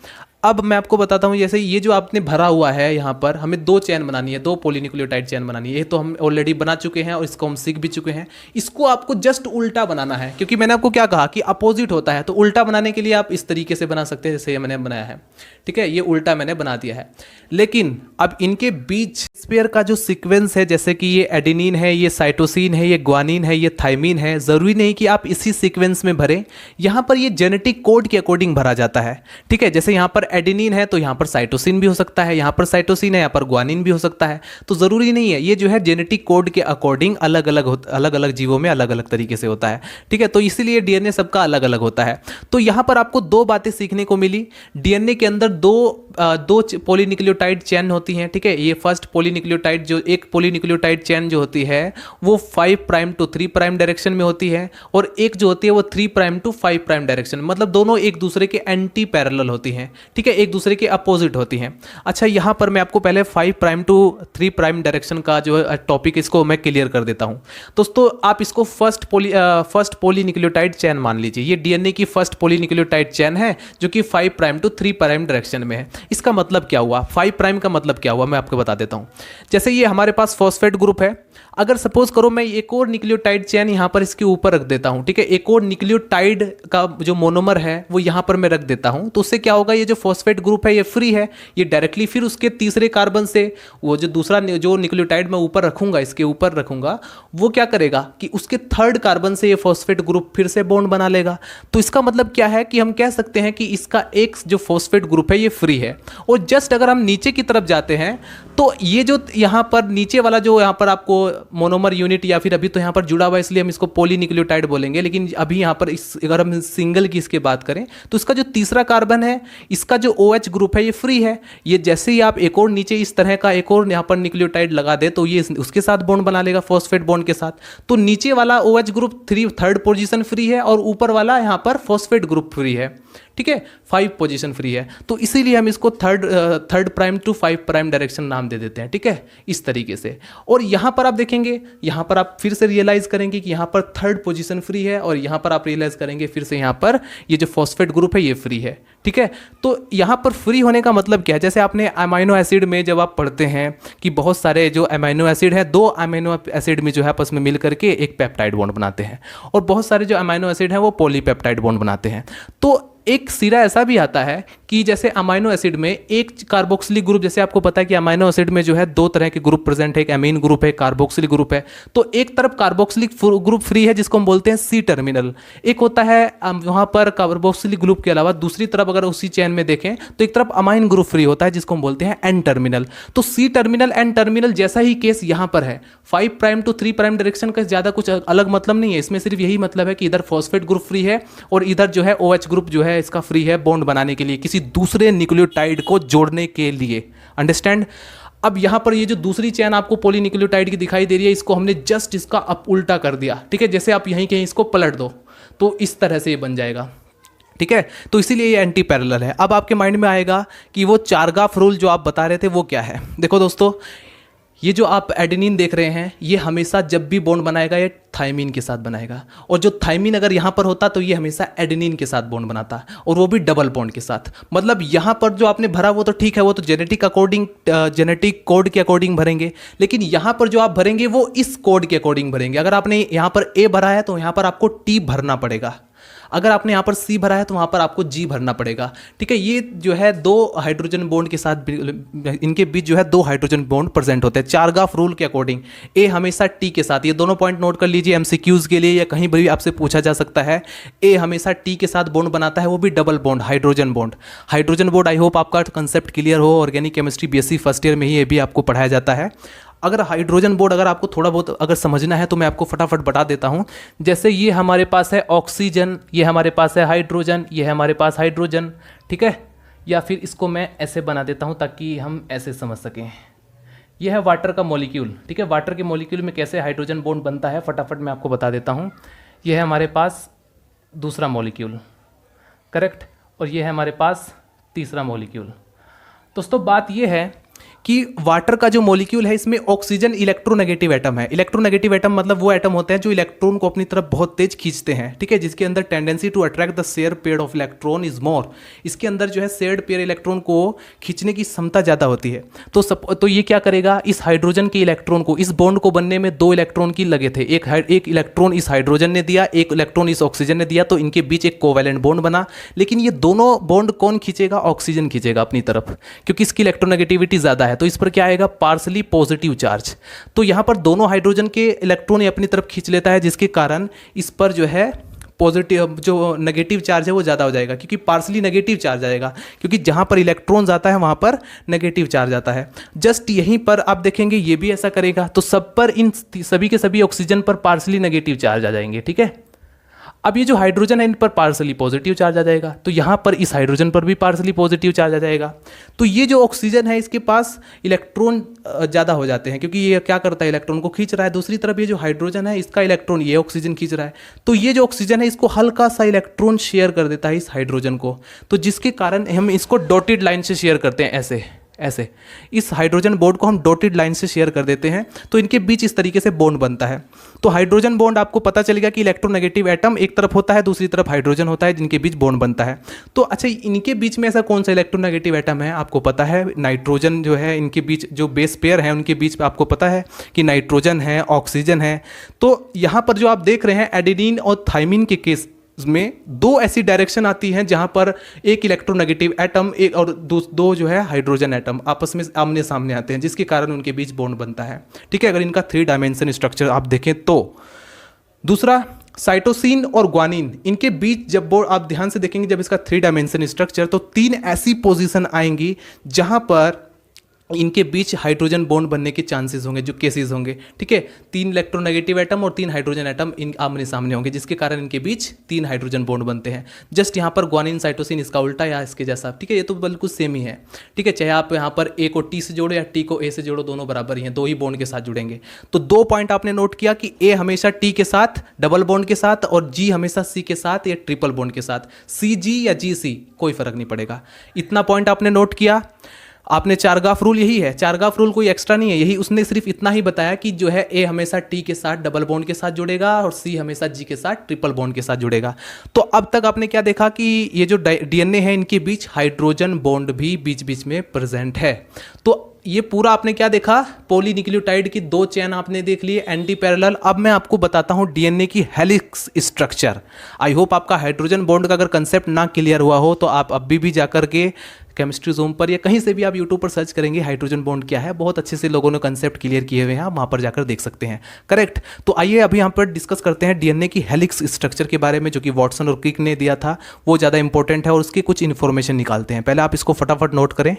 अब मैं आपको बताता हूँ, जैसे ये जो आपने भरा हुआ है यहाँ पर, हमें 2 चेन बनानी है, 2 पॉलीन्यूक्लियोटाइड चेन बनानी है। ये तो हम ऑलरेडी बना चुके हैं और इसको हम सीख भी चुके हैं। इसको आपको जस्ट उल्टा बनाना है, क्योंकि मैंने आपको क्या कहा कि अपोजिट होता है। तो उल्टा बनाने के लिए आप इस तरीके से बना सकते हैं जैसे ये मैंने बनाया है, ठीक है। ये उल्टा मैंने बना दिया है। लेकिन अब इनके बीच स्पेयर का जो सीक्वेंस है, जैसे कि ये एडेनिन है, ये साइटोसिन है, ये ग्वानिन है, ये थाइमिन है, ज़रूरी नहीं कि आप इसी सीक्वेंस में भरें। यहाँ पर ये जेनेटिक कोड के अकॉर्डिंग भरा जाता है, ठीक है। जैसे यहाँ पर एडेनिन है तो यहाँ पर साइटोसिन भी हो सकता है, यहाँ पर साइटोसिन है, यहाँ पर ग्वानिन भी हो सकता है। तो ज़रूरी नहीं है, ये जो है जेनेटिक कोड के अकॉर्डिंग अलग अलग जीवों में अलग अलग तरीके से होता है, ठीक है। तो इसीलिए डीएनए सबका अलग अलग होता है। तो यहाँ पर आपको दो बातें सीखने को मिली। डीएनए के अंदर दो पॉलीन्यूक्लियोटाइड चेन होती हैं, ठीक है। ये फर्स्ट पॉलीन्यूक्लियोटाइड जो एक पॉलीन्यूक्लियोटाइड चेन जो होती है वो 5 प्राइम टू 3 प्राइम डायरेक्शन में होती है, और एक जो होती है वो 3 प्राइम टू 5 प्राइम डायरेक्शन, मतलब दोनों एक दूसरे के एंटी पैरेलल होती हैं, ठीक है, एक दूसरे के अपोजिट होती हैं। अच्छा, यहाँ पर मैं आपको पहले 5 प्राइम टू 3 प्राइम डायरेक्शन का जो टॉपिक इसको मैं क्लियर कर देता हूँ। दोस्तों आप इसको फर्स्ट पॉलीन्यूक्लियोटाइड चेन मान लीजिए। ये डीएनए की फर्स्ट पॉलीन्यूक्लियोटाइड चेन है जो कि 5 प्राइम टू 3 प्राइम डायरेक्शन में है। इसका मतलब क्या हुआ, 5 प्राइम का मतलब क्या हुआ, मैं आपको बता देता हूं। जैसे ये हमारे पास फॉस्फेट ग्रुप है, अगर सपोज करो मैं एक और न्यूक्लियोटाइड चेन यहां पर इसके ऊपर रख देता हूं, ठीक है, एक और न्यूक्लियोटाइड का जो मोनोमर है वो यहां पर मैं रख देता हूं, तो उससे क्या होगा, ये जो फॉस्फेट ग्रुप है ये फ्री है, ये डायरेक्टली फिर उसके तीसरे कार्बन से वो जो दूसरा जो न्यूक्लियोटाइड मैं ऊपर रखूंगा, इसके ऊपर रखूंगा, वो क्या करेगा कि उसके थर्ड कार्बन से ये फॉस्फेट ग्रुप फिर से बॉन्ड बना लेगा। तो इसका मतलब क्या है कि हम कह सकते हैं कि इसका एक जो फॉस्फेट ग्रुप है ये फ्री है। और जस्ट अगर हम नीचे की तरफ जाते हैं तो ये जो यहाँ पर नीचे वाला जो यहाँ पर आपको मोनोमर यूनिट, या फिर अभी तो यहाँ पर जुड़ा हुआ है इसलिए हम इसको पॉलीन्यूक्लियोटाइड बोलेंगे, लेकिन अभी यहाँ पर अगर हम सिंगल की इसके बात करें तो इसका जो तीसरा कार्बन है, इसका जो OH ग्रुप है ये फ्री है। ये जैसे ही आप एक और नीचे इस तरह का एक और यहाँ पर न्यूक्लियोटाइड लगा दे तो ये उसके साथ बॉन्ड बना लेगा, फॉस्फेट बॉन्ड के साथ। तो नीचे वाला OH group third position free है और ऊपर वाला यहाँ पर फॉस्फेट ग्रुप फ्री है, ठीक है, 5 पोजीशन फ्री है। तो इसीलिए हम इसको third prime to 5 prime direction नाम दे देते हैं, ठीक है, इस तरीके से। और यहाँ पर आप देखेंगे, यहाँ पर आप फिर से रियलाइज करेंगे कि यहाँ पर थर्ड पोजीशन फ्री है, और यहाँ पर आप रियलाइज करेंगे फिर से यहाँ पर ये जो फॉस्फेट ग्रुप है ये फ्री है, ठीक है। तो यहाँ पर फ्री होने का मतलब क्या है, जैसे आपने अमाइनो एसिड में जब आप पढ़ते हैं कि बहुत सारे जो अमाइनो एसिड है, 2 अमाइनो एसिड में जो है आपस में मिल करके एक पेप्टाइड बॉन्ड बनाते हैं, और बहुत सारे जो अमाइनो एसिड हैं वो पॉलीपेप्टाइड बॉन्ड बनाते हैं। तो एक सिरा ऐसा भी आता है कि जैसे अमाइनो एसिड में एक कार्बोक्सिलिक ग्रुप, जैसे आपको पता है कि अमाइनो एसिड में जो है 2 तरह के ग्रुप प्रेजेंट है, एक अमीन ग्रुप है, कार्बोक्सिलिक ग्रुप है। तो एक तरफ कार्बोक्सिलिक ग्रुप फ्री है जिसको हम बोलते हैं C टर्मिनल, एक होता है वहां पर कार्बोक्सिलिक ग्रुप के अलावा दूसरी तरफ अगर उसी चेन में देखें तो एक तरफ अमाइन ग्रुप फ्री होता है जिसको हम बोलते हैं N टर्मिनल। तो C टर्मिनल N टर्मिनल जैसा ही केस यहां पर है। 5 प्राइम टू 3 प्राइम डायरेक्शन का ज्यादा कुछ अलग मतलब नहीं है, इसमें सिर्फ यही मतलब है कि इधर फॉस्फेट ग्रुप फ्री है और इधर जो है OH ग्रुप जो है इसका फ्री है बॉन्ड बनाने के लिए, किसी दूसरे न्यूक्लियोटाइड को जोड़ने के लिए। अंडरस्टैंड। अब यहां पर ये जो दूसरी चेन आपको पॉलीन्यूक्लियोटाइड की दिखाई दे रही है, इसको हमने जस्ट इसका अप उल्टा कर दिया, ठीक है। जैसे आप यहीं कहीं इसको पलट दो तो इस तरह से ये बन जाएगा, ठीक है। तो इसीलिए ये एंटी पैरेलल है। अब आपके माइंड में आएगा कि वो चारगाफ रूल जो आप बता रहे थे वो क्या है। देखो दोस्तों, ये जो आप एडेनिन देख रहे हैं ये हमेशा जब भी बॉन्ड बनाएगा ये थाइमिन के साथ बनाएगा, और जो थाइमिन अगर यहाँ पर होता तो ये हमेशा एडेनिन के साथ बॉन्ड बनाता, और वो भी डबल बॉन्ड के साथ। मतलब यहाँ पर जो आपने भरा वो तो ठीक है, वो तो जेनेटिक कोड के अकॉर्डिंग भरेंगे, लेकिन यहाँ पर जो आप भरेंगे वो इस कोड के अकॉर्डिंग भरेंगे। अगर आपने यहाँ पर A भरा है तो यहाँ पर आपको T भरना पड़ेगा, अगर आपने यहाँ पर C भरा है तो वहाँ पर आपको G भरना पड़ेगा, ठीक है। ये जो है 2 हाइड्रोजन बॉन्ड के साथ, इनके बीच जो है 2 हाइड्रोजन बॉन्ड प्रेजेंट होते हैं चारगाफ रूल के अकॉर्डिंग। A हमेशा T के साथ, ये दोनों पॉइंट नोट कर लीजिए MCQs के लिए या कहीं भी आपसे पूछा जा सकता है। A हमेशा T के साथ बॉन्ड बनाता है, वो भी double bond hydrogen bond. Hydrogen bond I hope आपका कंसेप्ट क्लियर हो, organic chemistry BSc first year में ही ये भी आपको पढ़ाया जाता है। अगर हाइड्रोजन बॉन्ड अगर आपको थोड़ा बहुत अगर समझना है तो मैं आपको फटाफट बता देता हूं। जैसे ये हमारे पास है ऑक्सीजन, ये हमारे पास है हाइड्रोजन, ये है हमारे पास हाइड्रोजन, ठीक है। या फिर इसको मैं ऐसे बना देता हूं ताकि हम ऐसे समझ सकें। यह है वाटर का मॉलिक्यूल, ठीक है। वाटर के मॉलिक्यूल में कैसे हाइड्रोजन बॉन्ड बनता है फटाफट मैं आपको बता देता हूँ। यह है हमारे पास दूसरा मॉलिक्यूल, करेक्ट, और यह है हमारे पास तीसरा मॉलिक्यूल। दोस्तों बात यह है कि वाटर का जो मॉलिक्यूल है इसमें ऑक्सीजन इलेक्ट्रोनेगेटिव एटम है। इलेक्ट्रोनेगेटिव एटम मतलब वो एटम होते हैं जो इलेक्ट्रॉन को अपनी तरफ बहुत तेज खींचते हैं, ठीक है, जिसके अंदर tendency to attract the share pair of electron is more. इसके अंदर जो है शेयर्ड पेयर इलेक्ट्रॉन को खींचने की क्षमता ज़्यादा होती है। तो ये क्या करेगा, इस हाइड्रोजन के इलेक्ट्रॉन को, इस बॉन्ड को बनने में 2 इलेक्ट्रॉन की लगे थे, एक इलेक्ट्रॉन इस हाइड्रोजन ने दिया, एक इलेक्ट्रॉन इस ऑक्सीजन ने दिया, तो इनके बीच एक कोवैलेंट बॉन्ड बना। लेकिन ये दोनों बॉन्ड कौन खींचेगा, ऑक्सीजन खींचेगा अपनी तरफ, क्योंकि इसकी इलेक्ट्रोनेगेटिविटी ज़्यादा है। तो इस पर क्या आएगा, पार्सली पॉजिटिव चार्ज। तो यहां पर दोनों हाइड्रोजन के इलेक्ट्रॉन अपनी तरफ खींच लेता है, जिसके कारण इस पर जो है पॉजिटिव जो नेगेटिव चार्ज है वो ज़्यादा हो जाएगा, क्योंकि पार्सली नेगेटिव चार्ज आएगा, क्योंकि जहाँ पर इलेक्ट्रॉन आता है वहाँ पर नेगेटिव चार्ज आता है। जस्ट यहीं पर आप देखेंगे ये भी ऐसा करेगा, तो सब पर इन सभी के सभी ऑक्सीजन पर पार्सली नेगेटिव चार्ज आ जाएंगे, ठीक है। अब ये जो हाइड्रोजन है इन पर पार्सली पॉजिटिव चार्ज आ जाएगा, तो यहाँ पर इस हाइड्रोजन पर भी पार्सली पॉजिटिव चार्ज आ जाएगा। तो ये जो ऑक्सीजन है इसके पास इलेक्ट्रॉन ज़्यादा हो जाते हैं, क्योंकि ये क्या करता है, इलेक्ट्रॉन को खींच रहा है। दूसरी तरफ ये जो हाइड्रोजन है इसका इलेक्ट्रॉन ये ऑक्सीजन खींच रहा है, तो ये जो ऑक्सीजन है इसको हल्का सा इलेक्ट्रॉन शेयर कर देता है इस हाइड्रोजन को, तो जिसके कारण हम इसको डॉटेड लाइन से शेयर करते हैं, ऐसे ऐसे इस हाइड्रोजन बॉन्ड को हम डॉटेड लाइन से शेयर कर देते हैं, तो इनके बीच इस तरीके से बॉन्ड बनता है। तो हाइड्रोजन बॉन्ड आपको पता चलेगा कि इलेक्ट्रोनेगेटिव एटम एक तरफ होता है, दूसरी तरफ हाइड्रोजन होता है, जिनके बीच बॉन्ड बनता है। तो अच्छा, इनके बीच में ऐसा कौन सा इलेक्ट्रोनेगेटिव एटम है, आपको पता है नाइट्रोजन जो है, इनके बीच जो बेस पेयर है उनके बीच आपको पता है कि नाइट्रोजन है, ऑक्सीजन है। तो यहाँ पर जो आप देख रहे हैं एडेनिन और थाइमिन के केस में दो ऐसी डायरेक्शन आती हैं जहां पर एक इलेक्ट्रोनेगेटिव एटम एक और दो जो है हाइड्रोजन एटम आपस में आमने सामने आते हैं, जिसके कारण उनके बीच बॉन्ड बनता है, ठीक है, अगर इनका 3 डायमेंशन स्ट्रक्चर आप देखें तो। दूसरा, साइटोसिन और ग्वानिन, इनके बीच जब आप ध्यान से देखेंगे जब इसका 3 डायमेंशन स्ट्रक्चर, तो 3 ऐसी पोजीशन आएंगी जहां पर इनके बीच हाइड्रोजन बॉन्ड बनने के चांसेस होंगे, जो केसेस होंगे, ठीक है। 3 इलेक्ट्रोनेगेटिव एटम और 3 हाइड्रोजन एटम इन आमने सामने होंगे, जिसके कारण इनके बीच 3 हाइड्रोजन बॉन्ड बनते हैं। जस्ट यहाँ पर ग्वानिन साइटोसिन इसका उल्टा या इसके जैसा, ठीक है, ये तो बिल्कुल सेम ही है, ठीक है। चाहे आप यहाँ पर ए को टी से जोड़ो या टी को ए से जोड़ो, दोनों बराबर ही हैं, 2 ही बॉन्ड के साथ जुड़ेंगे। तो 2 पॉइंट आपने नोट किया कि ए हमेशा टी के साथ डबल बॉन्ड के साथ और जी हमेशा सी के साथ या ट्रिपल बॉन्ड के साथ, सी जी या जी सी कोई फर्क नहीं पड़ेगा। इतना पॉइंट आपने नोट किया। आपने चारगाफ रूल यही है, चारगाफ रूल कोई एक्स्ट्रा नहीं है, यही उसने सिर्फ इतना ही बताया कि जो है ए हमेशा टी के साथ डबल बॉन्ड के साथ जुड़ेगा और सी हमेशा जी के साथ ट्रिपल बॉन्ड के साथ जुड़ेगा। तो अब तक आपने क्या देखा कि ये जो डीएनए है इनके बीच हाइड्रोजन बॉन्ड भी बीच बीच में प्रेजेंट है। तो ये पूरा आपने क्या देखा, पॉलीन्यूक्लियोटाइड की 2 चेन आपने देख लिए एंटी पैरेलल। अब मैं आपको बताता हूं डीएनए की हेलिक्स स्ट्रक्चर। आई होप आपका हाइड्रोजन बॉन्ड का अगर कंसेप्ट ना क्लियर हुआ हो तो आप अभी भी जाकर के केमिस्ट्री जोन पर या कहीं से भी आप यूट्यूब पर सर्च करेंगे हाइड्रोजन बॉन्ड क्या है, बहुत अच्छे से लोगों ने कंसेप्ट क्लियर किए हुए हैं, आप वहाँ पर जाकर देख सकते हैं, करेक्ट। तो आइए अभी यहाँ पर डिस्कस करते हैं डीएनए की हेलिक्स स्ट्रक्चर के बारे में, जो कि वॉटसन और क्रिक ने दिया था, वो ज़्यादा इंपॉर्टेंट है और उसकी कुछ इन्फॉर्मेशन निकालते हैं। पहले आप इसको फटाफट नोट करें।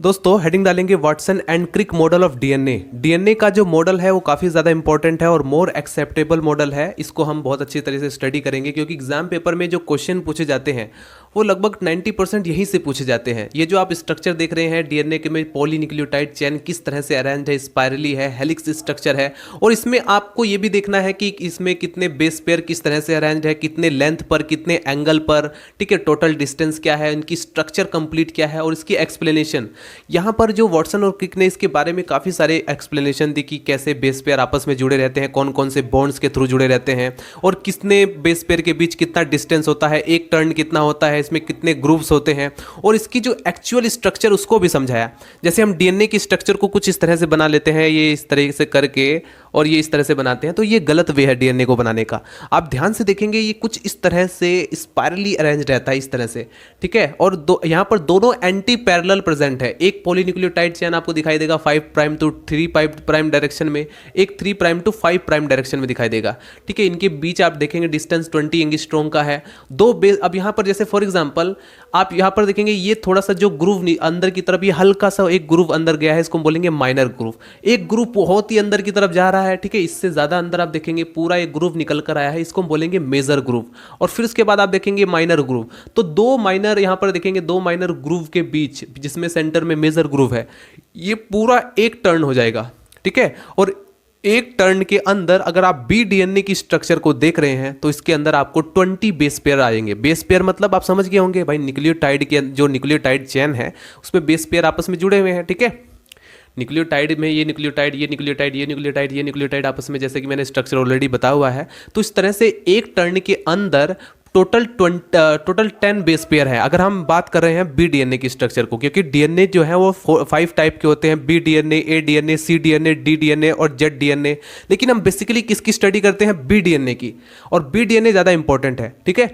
दोस्तों हेडिंग डालेंगे Watson and Crick model of DNA. DNA का जो मॉडल है वो काफ़ी ज़्यादा इंपॉर्टेंट है और मोर एक्सेप्टेबल मॉडल है। इसको हम बहुत अच्छी तरह से स्टडी करेंगे, क्योंकि एग्जाम पेपर में जो क्वेश्चन पूछे जाते हैं वो लगभग 90% यहीं से पूछे जाते हैं। ये जो आप स्ट्रक्चर देख रहे हैं डीएनए के में, पॉलीन्यूक्लियोटाइड चेन किस तरह से अरेंज है, स्पायरली है, हेलिक्स स्ट्रक्चर है, और इसमें आपको ये भी देखना है कि इसमें कितने बेस पेयर किस तरह से अरेंज है, कितने लेंथ पर, कितने एंगल पर, ठीक है, टोटल डिस्टेंस क्या है, इनकी स्ट्रक्चर कंप्लीट क्या है और इसकी एक्सप्लेनेशन। यहाँ पर जो वाटसन और क्रिक ने इसके बारे में काफ़ी सारे एक्सप्लेनेशन दी कि कैसे बेस पेयर आपस में जुड़े रहते हैं, कौन कौन से बॉन्ड्स के थ्रू जुड़े रहते हैं और कितने बेस पेयर के बीच कितना डिस्टेंस होता है, एक टर्न कितना होता है, इसमें कितने ग्रुप्स होते हैं, और इसकी जो एक्चुअल स्ट्रक्चर उसको भी समझाया। जैसे हम डीएनए की स्ट्रक्चर को कुछ इस तरह से बना लेते हैं, ये इस तरह से करके और ये इस तरह से बनाते हैं, तो ये गलत वे है डीएनए को बनाने का। आप ध्यान से देखेंगे ये कुछ इस तरह से स्पायरली अरेंज रहता है, इस तरह से, ठीक है। और यहाँ पर दोनों एंटी पैरेलल प्रेजेंट है। एक पॉलीन्यूक्लियोटाइड चेन आपको दिखाई देगा 5 प्राइम टू 3 प्राइम डायरेक्शन में, एक 3 प्राइम टू 5 प्राइम डायरेक्शन में दिखाई देगा, ठीक है। इनके बीच आप देखेंगे डिस्टेंस 20 एंगस्ट्रॉम का है। दो बेस, अब यहाँ पर जैसे फॉर एग्जांपल आप यहाँ पर देखेंगे ये थोड़ा सा जो ग्रूव अंदर की तरफ, ये हल्का सा एक ग्रूव अंदर गया है, इसको हम बोलेंगे माइनर ग्रूव। एक ग्रूव बहुत ही अंदर की तरफ जा रहा है, ठीक है, इससे ज्यादा अंदर आप देखेंगे पूरा एक ग्रूव निकल कर आया है, इसको हम बोलेंगे मेजर ग्रूव। और फिर उसके बाद आप देखेंगे माइनर ग्रूव। तो दो माइनर यहाँ पर देखेंगे, दो माइनर ग्रूव के बीच जिसमें सेंटर में मेजर ग्रूव है, ये पूरा एक टर्न हो जाएगा, ठीक है। और एक टर्न के अंदर अगर आप बी डीएनए की स्ट्रक्चर को देख रहे हैं तो इसके अंदर आपको 20 बेस पेयर आएंगे। बेस पेयर मतलब आप समझ गए होंगे भाई, न्यूक्लियोटाइड के जो न्यूक्लियोटाइड चेन है उसमें बेस पेयर आपस में जुड़े हुए हैं, ठीक है। न्यूक्लियोटाइड में ये न्यूक्लियोटाइड, ये न्यूक्लियोटाइड, ये न्यूक्लियोटाइड, ये न्यूक्लियोटाइड आपस में, जैसे कि मैंने स्ट्रक्चर ऑलरेडी बताया हुआ है। तो इस तरह से एक टर्न के अंदर टोटल 10 बेस पेयर है। अगर हम बात कर रहे हैं बी डीएनए की स्ट्रक्चर को, क्योंकि डीएनए जो है वो 5 टाइप के होते हैं, B DNA, A DNA, C DNA, D DNA और जेड डीएनए। लेकिन हम बेसिकली किसकी स्टडी करते हैं, बी डीएनए की, और बी डीएनए ज़्यादा इंपॉर्टेंट है, ठीक है।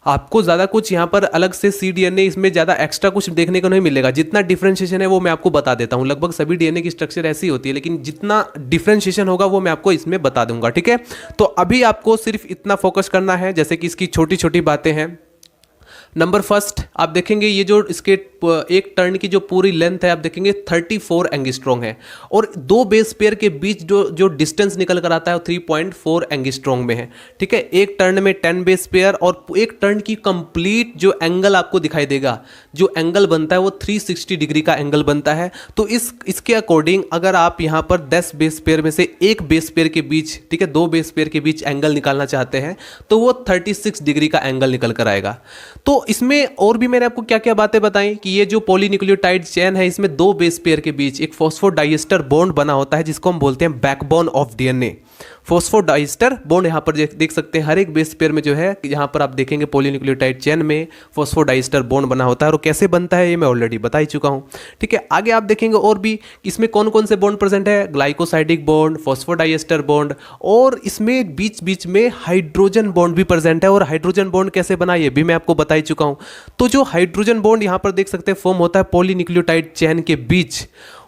आपको ज़्यादा कुछ यहाँ पर अलग से cDNA इसमें ज़्यादा एक्स्ट्रा कुछ देखने को नहीं मिलेगा। जितना डिफरेंशिएशन है वो मैं आपको बता देता हूँ। लगभग सभी डीएनए की स्ट्रक्चर ऐसी होती है, लेकिन जितना डिफरेंशिएशन होगा वो मैं आपको इसमें बता दूंगा, ठीक है। तो अभी आपको सिर्फ इतना फोकस करना है, जैसे कि इसकी छोटी छोटी बातें हैं। नंबर फर्स्ट आप देखेंगे ये जो इसके एक टर्न की जो पूरी लेंथ है आप देखेंगे 34 एंगस्ट्रॉम है, और दो बेस पेयर के बीच जो जो डिस्टेंस निकल कर आता है वो 3.4 एंगस्ट्रॉम में है, ठीक है। एक टर्न में 10 बेस पेयर, और एक टर्न की कंप्लीट जो एंगल आपको दिखाई देगा, जो एंगल बनता है वो 360 डिग्री का एंगल बनता है। तो इसके अकॉर्डिंग अगर आप यहाँ पर 10 बेस पेयर में से एक बेस पेयर के बीच, ठीक है, दो बेस पेयर के बीच एंगल निकालना चाहते हैं तो वो 36 डिग्री का एंगल निकल कर आएगा। तो इसमें और भी मैंने आपको क्या क्या बातें बताई कि ये जो पॉलीन्यूक्लियोटाइड चेन है इसमें दो बेस पेयर के बीच एक फॉस्फोडाइएस्टर बॉन्ड बना होता है, जिसको हम बोलते हैं backbone of DNA. Phosphodiester bond यहाँ पर देख सकते हैं, हर एक बेस पेयर में जो है यहाँ पर आप देखेंगे पॉलीन्यूक्लियोटाइड चेन में फॉस्फोडाइएस्टर बॉन्ड बना होता है, और कैसे बनता है ये मैं ऑलरेडी बता ही चुका हूँ, ठीक है। आगे आप देखेंगे और भी इसमें कौन कौन से बॉन्ड प्रेजेंट है, ग्लाइकोसाइडिक बॉन्ड, फॉस्फोडाइएस्टर बॉन्ड, और इसमें बीच बीच में हाइड्रोजन बॉन्ड भी प्रेजेंट है। और हाइड्रोजन बॉन्ड कैसे बना ये भी मैं आपको बता ही चुका हूँ। तो जो हाइड्रोजन बॉन्ड यहाँ पर देख सकते हैं फॉर्म होता है पॉलीन्यूक्लियोटाइड चेन के बीच,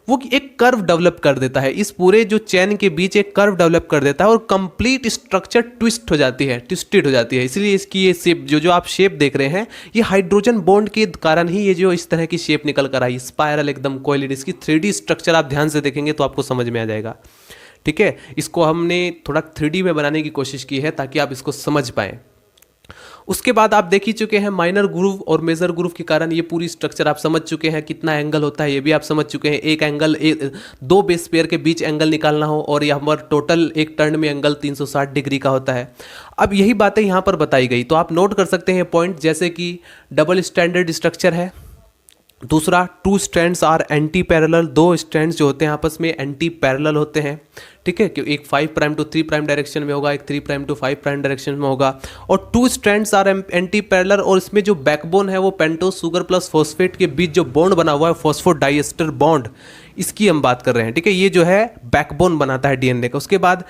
वो एक कर्व डेवलप कर देता है, इस पूरे जो चेन के बीच एक कर्व डेवलप कर देता है, और कंप्लीट स्ट्रक्चर ट्विस्ट हो जाती है, ट्विस्टेड हो जाती है। इसलिए इसकी ये शेप जो आप शेप देख रहे हैं ये हाइड्रोजन बॉन्ड के कारण ही ये जो इस तरह की शेप निकल कर आई, स्पाइरल एकदम कोइलिड। इसकी 3D स्ट्रक्चर आप ध्यान से देखेंगे तो आपको समझ में आ जाएगा, ठीक है। इसको हमने थोड़ा 3D में बनाने की कोशिश की है ताकि आप इसको समझ पाएं। उसके बाद आप देख ही चुके हैं माइनर ग्रूव और मेजर ग्रूव के कारण ये पूरी स्ट्रक्चर आप समझ चुके हैं, कितना एंगल होता है ये भी आप समझ चुके हैं। एक एंगल दो बेस पेयर के बीच एंगल निकालना हो, और यहाँ पर टोटल एक टर्न में एंगल 360 डिग्री का होता है। अब यही बातें यहाँ पर बताई गई, तो आप नोट कर सकते हैं पॉइंट, जैसे कि डबल स्टैंडर्ड स्ट्रक्चर है। दूसरा, two strands are anti parallel, दो स्ट्रैंड्स जो होते हैं आपस में एंटी पैरेलल होते हैं, ठीक है, कि एक 5 प्राइम टू 3 प्राइम डायरेक्शन में होगा, एक 3 प्राइम टू 5 प्राइम डायरेक्शन में होगा। और two strands are anti parallel, और इसमें जो बैकबोन है वो पेंटोज शुगर प्लस फॉस्फेट के बीच जो बॉन्ड बना हुआ है फॉस्फोडाइएस्टर बॉन्ड, इसकी हम बात कर रहे हैं, ठीक है। ये जो है बैकबोन बनाता है डीएनए का। उसके बाद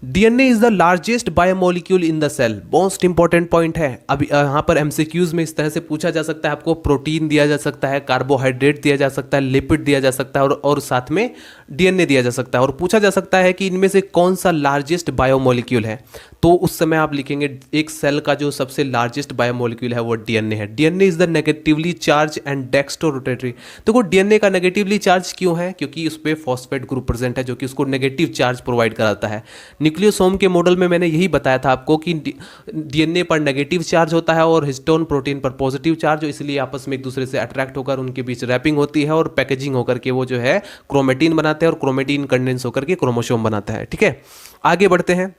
DNA is the largest biomolecule in the cell, most important point है। अब यहाँ पर एमसीक्यूज में इस तरह से पूछा जा सकता है, आपको प्रोटीन दिया जा सकता है, कार्बोहाइड्रेट दिया जा सकता है, लिपिड दिया जा सकता है, और साथ में डीएनए दिया जा सकता है, और पूछा जा सकता है कि इनमें से कौन सा लार्जेस्ट बायोमोलिक्यूल है। तो उस समय आप लिखेंगे एक सेल का जो सबसे लार्जेस्ट बायोमोलिक्यूल है वो डीएनए है। DNA is the negatively charge and dextro rotatory. देखो डीएनए का नेगेटिवली चार्ज क्यों है, क्योंकि उस पर फॉस्फेट ग्रुप प्रेजेंट है जो कि उसको नेगेटिव चार्ज प्रोवाइड कराता है। न्यूक्लियोसोम के मॉडल में मैंने यही बताया था आपको कि डीएनए पर नेगेटिव चार्ज होता है और हिस्टोन प्रोटीन पर पॉजिटिव चार्ज, इसलिए आपस में एक दूसरे से अट्रैक्ट होकर उनके बीच रैपिंग होती है और पैकेजिंग होकर के वो जो है क्रोमेटिन बनाते हैं, और क्रोमेटिन कंडेंस होकर के क्रोमोसोम बनाता है, ठीक है। आगे बढ़ते हैं।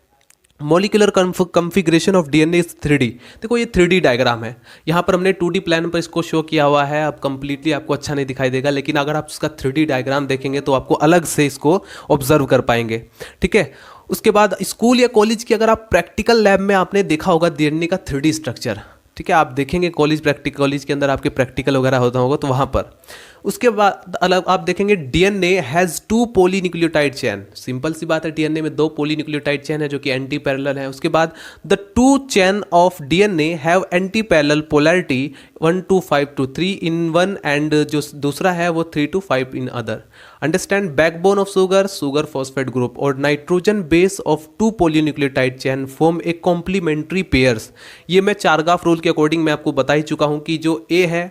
Molecular configuration of DNA is 3D। देखो ये 3D डायग्राम है, यहाँ पर हमने 2D प्लान पर इसको शो किया हुआ है। अब कंप्लीटली आपको अच्छा नहीं दिखाई देगा, लेकिन अगर आप इसका 3D डायग्राम देखेंगे तो आपको अलग से इसको ऑब्जर्व कर पाएंगे, ठीक है। उसके बाद स्कूल या कॉलेज की अगर आप प्रैक्टिकल लैब में आपने देखा होगा डीएनए का 3D स्ट्रक्चर, ठीक है, आप देखेंगे कॉलेज के अंदर आपके प्रैक्टिकल वगैरह होता होगा तो वहाँ पर। उसके बाद अलग आप देखेंगे DNA has 2 polynucleotide chain, simple सी बात है, डीएनए में 2 पॉलीन्यूक्लियोटाइड चेन है जो कि एंटी पैरेलल है। उसके बाद the 2 chain of DNA have anti parallel polarity 1 to 5 to 3 in one, and जो दूसरा है वो 3 to 5 in other. Understand, backbone of sugar phosphate group और nitrogen base of 2 polynucleotide chain form a complementary pairs. ये मैं चारगाफ rule के according मैं आपको बता ही चुका हूँ कि जो ए है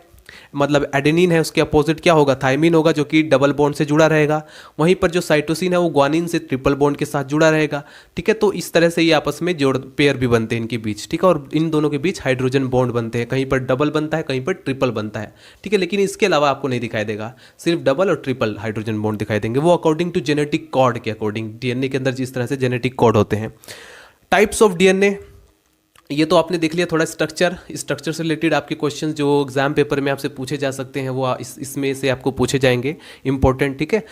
मतलब एडेनिन है उसके अपोजिट क्या होगा, थायमिन होगा, जो कि डबल बॉन्ड से जुड़ा रहेगा। वहीं पर जो साइटोसिन है वो ग्वानिन से ट्रिपल बॉन्ड के साथ जुड़ा रहेगा, ठीक है। तो इस तरह से ये आपस में जोड़ पेयर भी बनते हैं इनके बीच, ठीक है। और इन दोनों के बीच हाइड्रोजन बॉन्ड बनते हैं, कहीं पर डबल बनता है कहीं पर ट्रिपल बनता है, ठीक है। लेकिन इसके अलावा आपको नहीं दिखाई देगा, सिर्फ डबल और ट्रिपल हाइड्रोजन बॉन्ड दिखाई देंगे, वो अकॉर्डिंग टू जेनेटिक कोड के अकॉर्डिंग। डीएनए के अंदर जिस तरह से जेनेटिक कोड होते हैं। टाइप्स ऑफ डीएनए, ये तो आपने देख लिया थोड़ा स्ट्रक्चर से रिलेटेड आपके क्वेश्चंस जो एग्जाम पेपर में आपसे पूछे जा सकते हैं वो इसमें से आपको पूछे जाएंगे, इंपॉर्टेंट, ठीक है।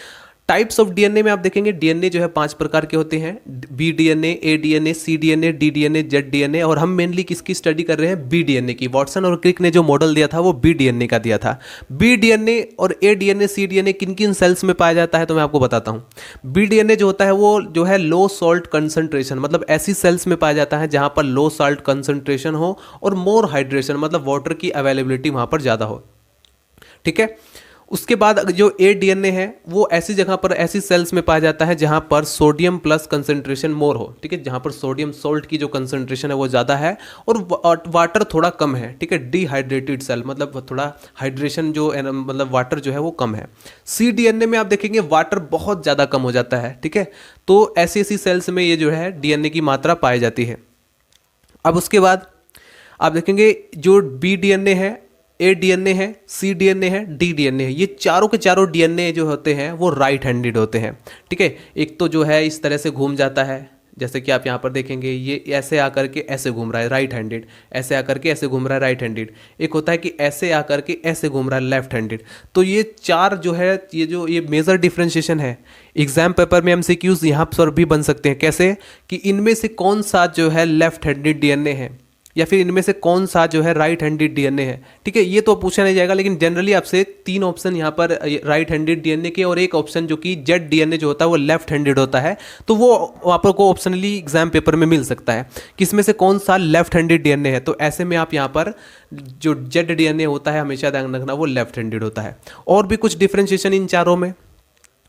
टाइप्स ऑफ डीएनए में आप देखेंगे डीएनए जो है 5 प्रकार के होते हैं, B DNA, A DNA, C DNA, D DNA, Z DNA, और हम मेनली किसकी स्टडी कर रहे हैं, बी डीएनए की। वॉटसन और क्रिक ने जो मॉडल दिया था वो बी डीएनए का दिया था। बी डीएनए और ए डीएनए, सी डीएनए किन किन सेल्स में पाया जाता है तो मैं आपको बताता हूँ। बी डीएनए जो होता है वो जो है लो सॉल्ट कंसंट्रेशन, मतलब ऐसी सेल्स में पाया जाता है जहाँ पर लो सॉल्ट कंसंट्रेशन हो और मोर हाइड्रेशन, मतलब वाटर की अवेलेबिलिटी वहाँ पर ज़्यादा हो, ठीक है। उसके बाद जो ए डीएनए है वो ऐसी जगह पर, ऐसी सेल्स में पाया जाता है जहां पर सोडियम प्लस कंसंट्रेशन मोर हो, ठीक है, जहां पर सोडियम सॉल्ट की जो कंसंट्रेशन है वो ज़्यादा है और वाटर थोड़ा कम है, ठीक है। डिहाइड्रेटेड सेल, मतलब थोड़ा हाइड्रेशन जो मतलब वाटर जो है वो कम है। सी डीएनए में आप देखेंगे वाटर बहुत ज़्यादा कम हो जाता है, ठीक है। तो ऐसी ऐसी सेल्स में ये जो है डीएनए की मात्रा पाई जाती है। अब उसके बाद आप देखेंगे जो बी डीएनए है, ए डीएनए है, सी डीएनए है, डी डीएनए है, ये चारों के चारों डीएनए जो होते हैं वो राइट हैंडेड होते हैं, ठीक है। एक तो जो है इस तरह से घूम जाता है, जैसे कि आप यहाँ पर देखेंगे ये ऐसे आकर के ऐसे घूम रहा है राइट हैंडेड, ऐसे आकर के ऐसे घूम रहा है राइट हैंडेड। एक होता है कि ऐसे आकर के ऐसे घूम रहा है लेफ्ट हैंडेड। तो ये चार जो है, ये मेजर डिफरेंशिएशन है। एग्जाम पेपर में एमसीक्यूज यहाँ पर भी बन सकते हैं, कैसे कि इनमें से कौन सा जो है लेफ्ट हैंडेड डीएनए है या फिर इनमें से कौन सा जो है राइट हैंडेड डीएनए है, ठीक है। ये तो पूछा नहीं जाएगा, लेकिन जनरली आपसे 3 ऑप्शन यहाँ पर राइट हैंडेड डीएनए के और एक ऑप्शन जो कि जेड डीएनए जो होता है वो लेफ्ट हैंडेड होता है, तो वो आपको ऑप्शनली एग्जाम पेपर में मिल सकता है कि इसमें से कौन सा लेफ्ट हैंडेड डीएनए है। तो ऐसे में आप यहाँ पर जो जेड डीएनए होता है हमेशा ध्यान रखना वो लेफ्ट हैंडेड होता है। और भी कुछ डिफ्रेंशिएशन इन चारों में,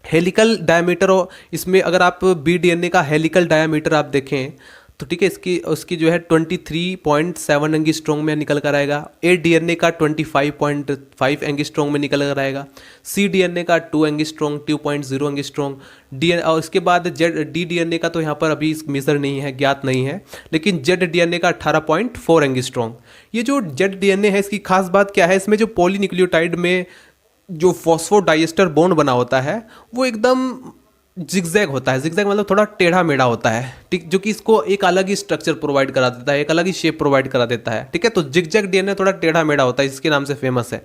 हेलिकल डायमीटर, इसमें अगर आप बी डीएनए का हेलिकल डायमीटर आप देखें तो ठीक है, उसकी जो है 23.7 एंगस्ट्रॉम में निकल कर आएगा। ए डीएनए का 25.5 एंगस्ट्रॉम में निकल कर आएगा। सी डीएनए का 2 एंगस्ट्रॉम 2.0 एंगस्ट्रॉम डीएनए, और इसके बाद डी डीएनए का तो यहाँ पर अभी मेजर नहीं है, ज्ञात नहीं है, लेकिन जेड डीएनए का 18.4 एंगस्ट्रॉम। ये जो जेड डीएनए है इसकी खास बात क्या है, इसमें जो पॉलीन्यूक्लियोटाइड में जो फॉस्फोडाइएस्टर बॉन्ड बना होता है वो एकदम जिगजैग होता है। जिगजैग मतलब थोड़ा टेढ़ा मेढ़ा होता है, ठीक, जो कि इसको एक अलग ही स्ट्रक्चर प्रोवाइड करा देता है, एक अलग ही शेप प्रोवाइड करा देता है, ठीक है। तो जिगजैग डीएनए थोड़ा टेढ़ा मेढ़ा होता है, इसके नाम से फेमस है।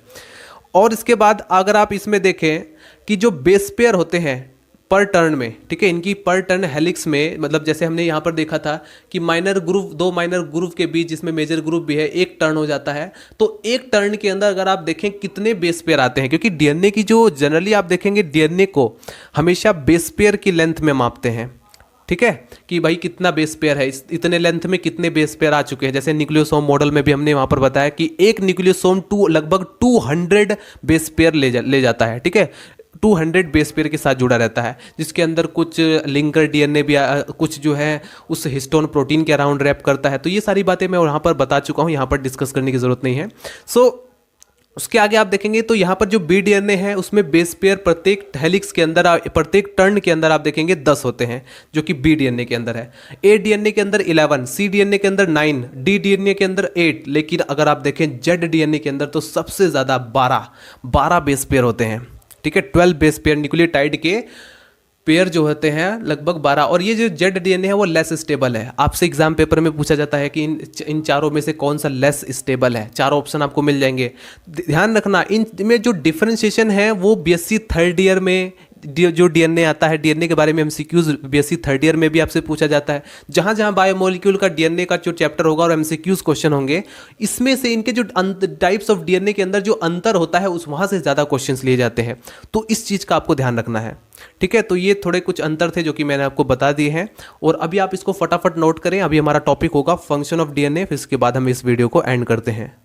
और इसके बाद अगर आप इसमें देखें कि जो बेस पेयर होते हैं पर टर्न में, ठीक है, इनकी पर टर्न हेलिक्स में, मतलब जैसे हमने यहाँ पर देखा था कि माइनर ग्रुव, 2 माइनर ग्रुव के बीच जिसमें मेजर ग्रुव भी है, एक टर्न हो जाता है। तो एक टर्न के अंदर अगर आप देखें कितने बेस पेयर आते हैं, क्योंकि डीएनए की जो जनरली आप देखेंगे डीएनए को हमेशा बेस पेयर की लेंथ में मापते हैं, ठीक है, कि भाई कितना बेस पेयर है, इतने लेंथ में कितने बेस पेयर आ चुके हैं। जैसे न्यूक्लियोसोम मॉडल में भी हमने वहाँ पर बताया कि एक न्यूक्लियोसोम लगभग 200 बेस पेयर ले जाता है, ठीक है, 200 बेस पेयर के साथ जुड़ा रहता है, जिसके अंदर कुछ लिंकर डीएनए भी कुछ जो है उस हिस्टोन प्रोटीन के अराउंड रैप करता है। तो ये सारी बातें मैं यहाँ पर बता चुका हूँ, यहाँ पर डिस्कस करने की जरूरत नहीं है। उसके आगे आप देखेंगे तो यहाँ पर जो बी डीएनए है उसमें बेस पेयर प्रत्येक हेलिक्स के अंदर, प्रत्येक टर्न के अंदर आप देखेंगे 10 होते हैं, जो कि बी डीएनए के अंदर है। ए डीएनए के अंदर 11, सी डीएनए के अंदर 9, डी डीएनए के अंदर 8, लेकिन अगर आप देखें जेड डीएनए के अंदर तो सबसे ज़्यादा 12 बेस पेयर होते हैं, ठीक है। 12 बेस पेयर न्यूक्लियोटाइड के पेयर जो होते हैं लगभग 12। और ये जो जेड डीएनए है वो लेस स्टेबल है। आपसे एग्जाम पेपर में पूछा जाता है कि इन चारों में से कौन सा लेस स्टेबल है, चारों ऑप्शन आपको मिल जाएंगे। ध्यान रखना इनमें जो डिफरेंशिएशन है वो बीएससी थर्ड ईयर में जो डीएनए आता है, डीएनए के बारे में एमसीक्यूज बीएससी थर्ड ईयर में भी आपसे पूछा जाता है। जहाँ जहाँ बायोमोलिक्यूल का डीएनए का जो चैप्टर होगा और एमसीक्यूज क्वेश्चन होंगे, इसमें से इनके जो टाइप्स ऑफ डीएनए के अंदर जो अंतर होता है उस वहाँ से ज़्यादा क्वेश्चंस लिए जाते हैं। तो इस चीज़ का आपको ध्यान रखना है, ठीक है। तो ये थोड़े कुछ अंतर थे जो कि मैंने आपको बता दिए हैं, और अभी आप इसको फटाफट नोट करें। अभी हमारा टॉपिक होगा फंक्शन ऑफ डीएनए, फिर इसके बाद हम इस वीडियो को एंड करते हैं।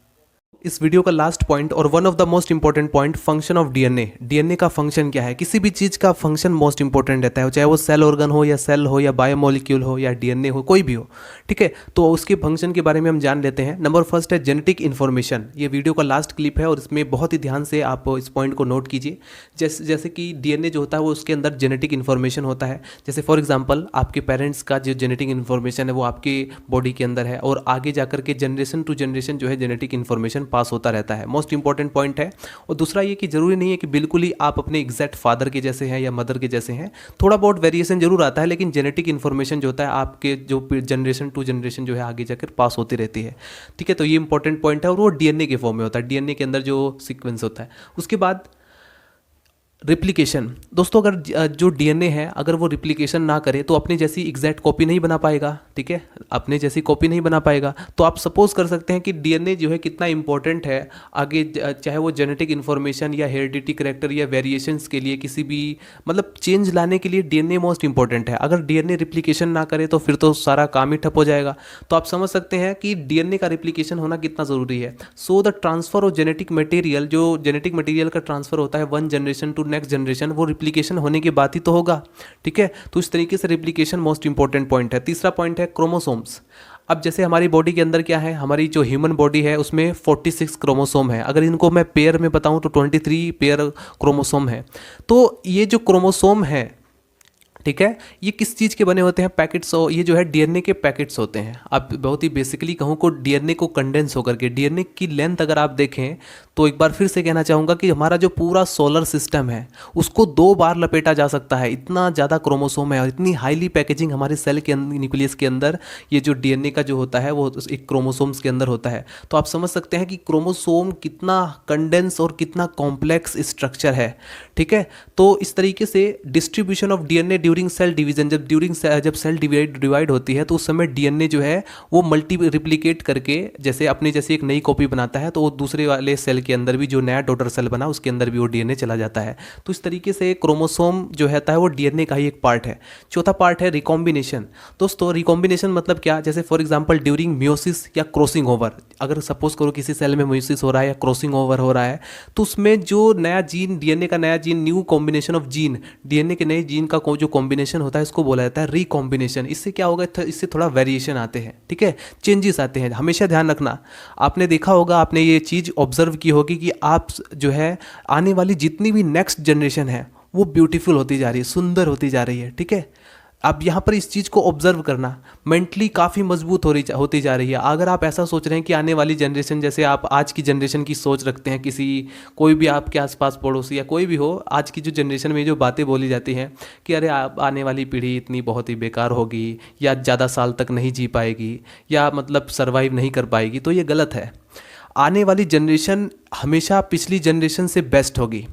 इस वीडियो का लास्ट पॉइंट और one of the most important point, function of DNA. DNA का फंक्शन क्या है? किसी भी चीज़ का फंक्शन मोस्ट इंपॉर्टेंट रहता है, चाहे वो सेल ऑर्गन हो या सेल हो या बायोमोलिक्यूल हो या डीएनए हो, कोई भी हो, ठीक है। तो उसके फंक्शन के बारे में हम जान लेते हैं। नंबर फर्स्ट है जेनेटिक इन्फॉर्मेशन। ये वीडियो का लास्ट क्लिप है और इसमें बहुत ही ध्यान से आप इस पॉइंट को नोट कीजिए। जैसे कि डीएनए जो होता है वो उसके अंदर जेनेटिक इन्फॉर्मेशन होता है। जैसे फॉर एग्जाम्पल आपके पेरेंट्स का जो जेनेटिक इन्फॉर्मेशन है वो आपकी बॉडी के अंदर है, और आगे जाकर के जनरेशन टू जनरेशन जो है जेनेटिक इन्फॉर्मेशन पास होता रहता है। मोस्ट इंपॉर्टेंट पॉइंट है। और दूसरा ये कि जरूरी नहीं है कि बिल्कुल ही आप अपने एग्जैक्ट फादर के जैसे हैं या मदर के जैसे हैं, थोड़ा बहुत वेरिएशन जरूर आता है, लेकिन जेनेटिक इन्फॉर्मेशन जो होता है आपके जो जनरेशन टू जनरेशन जो है आगे जाकर पास होती रहती है, ठीक है। तो ये इंपॉर्टेंट पॉइंट है और वो डीएनए के फॉर्म में होता है, डीएनए के अंदर जो सीक्वेंस होता है। उसके बाद रिप्लिकेशन दोस्तों, अगर जो डीएनए है अगर वो रिप्लिकेशन ना करे तो अपनी जैसी एग्जैक्ट कॉपी नहीं बना पाएगा, ठीक है, अपने जैसी कॉपी नहीं बना पाएगा। तो आप सपोज कर सकते हैं कि डीएनए जो है कितना इंपॉर्टेंट है आगे, चाहे वो जेनेटिक इन्फॉर्मेशन या हेरिडिटी करेक्टर या वेरिएशंस के लिए, किसी भी मतलब चेंज लाने के लिए डीएनए मोस्ट इंपॉर्टेंट है। अगर डीएनए रिप्लिकेशन ना करे तो फिर तो सारा काम ही ठप हो जाएगा। तो आप समझ सकते हैं कि डीएनए का रिप्लिकेशन होना कितना ज़रूरी है। So the transfer of genetic material, जो जेनेटिक मटेरियल का ट्रांसफर होता है one generation to next generation, वो रिप्लिकेशन होने के बाद ही तो होगा, ठीक है। तो इस तरीके से रिप्लिकेशन मोस्ट इंपॉर्टेंट पॉइंट है। तीसरा पॉइंट है क्रोमोसोम्स। अब जैसे हमारी बॉडी के अंदर क्या है, हमारी जो ह्यूमन बॉडी है उसमें 46 क्रोमोसोम है। अगर इनको मैं पेयर में बताऊं तो 23 पेयर क्रोमोसोम है। तो ये जो क्रोमोसोम है, ठीक है, ये किस चीज़ के बने होते हैं, पैकेट्स। ये जो है डीएनए के पैकेट्स होते हैं। अब बहुत ही बेसिकली कहूँ को डीएनए को कंडेंस होकर के, डीएनए की लेंथ अगर आप देखें तो एक बार फिर से कहना चाहूँगा कि हमारा जो पूरा सोलर सिस्टम है उसको 2 बार लपेटा जा सकता है, इतना ज़्यादा क्रोमोसोम है और इतनी हाईली पैकेजिंग हमारे सेल के अंदर, न्यूक्लियस के अंदर ये जो डीएनए का जो होता है वो एक क्रोमोसोम्स के अंदर होता है। तो आप समझ सकते हैं कि क्रोमोसोम कितना कंडेंस और कितना कॉम्प्लेक्स स्ट्रक्चर है, ठीक है। तो इस तरीके से distribution of DNA during cell division, जब सेल डिवाइड होती है तो उस समय डीएनए जो है वो मल्टी रिप्लिकेट करके जैसे अपनी जैसी एक नई कॉपी बनाता है, तो वो दूसरे वाले सेल के अंदर भी जो नया डॉटर सेल बना उसके अंदर भी वो डीएनए चला जाता है। तो इस तरीके से क्रोमोसोम जो रहता है वो डीएनए का ही एक पार्ट है। चौथा पार्ट है रिकॉम्बिनेशन। दोस्तों रिकॉम्बिनेशन मतलब क्या, जैसे फॉर एग्जांपल ड्यूरिंग म्योसिस या क्रॉसिंग ओवर, अगर सपोज करो किसी सेल में म्योसिस हो रहा है या क्रॉसिंग ओवर हो रहा है तो उसमें जो नया जीन, डीएनए का नया gene, new combination of gene, DNA के नए जीन का जो कॉम्बिनेशन होता है इसको बोला जाता है रिकॉम्बिनेशन। इससे क्या होगा, इससे थोड़ा वेरिएशन आते हैं, ठीक है, चेंजेस आते हैं। हमेशा ध्यान रखना, आपने देखा होगा, आपने ये चीज़ ऑब्जर्व की होगी कि आप जो है आने वाली जितनी भी नेक्स्ट जनरेशन है वो ब्यूटीफुल होती जा रही है, सुंदर होती जा रही है, ठीक है। अब यहाँ पर इस चीज़ को ऑब्जर्व करना, मेंटली काफ़ी मजबूत होती जा रही है। अगर आप ऐसा सोच रहे हैं कि आने वाली जनरेशन, जैसे आप आज की जनरेशन की सोच रखते हैं, किसी कोई भी आपके आसपास पड़ोसी या कोई भी हो, आज की जो जनरेशन में जो बातें बोली जाती हैं कि अरे आप आने वाली पीढ़ी इतनी बहुत ही बेकार होगी या ज़्यादा साल तक नहीं जी पाएगी या मतलब सर्वाइव नहीं कर पाएगी, तो ये गलत है। आने वाली जनरेशन हमेशा पिछली जनरेशन से बेस्ट होगी।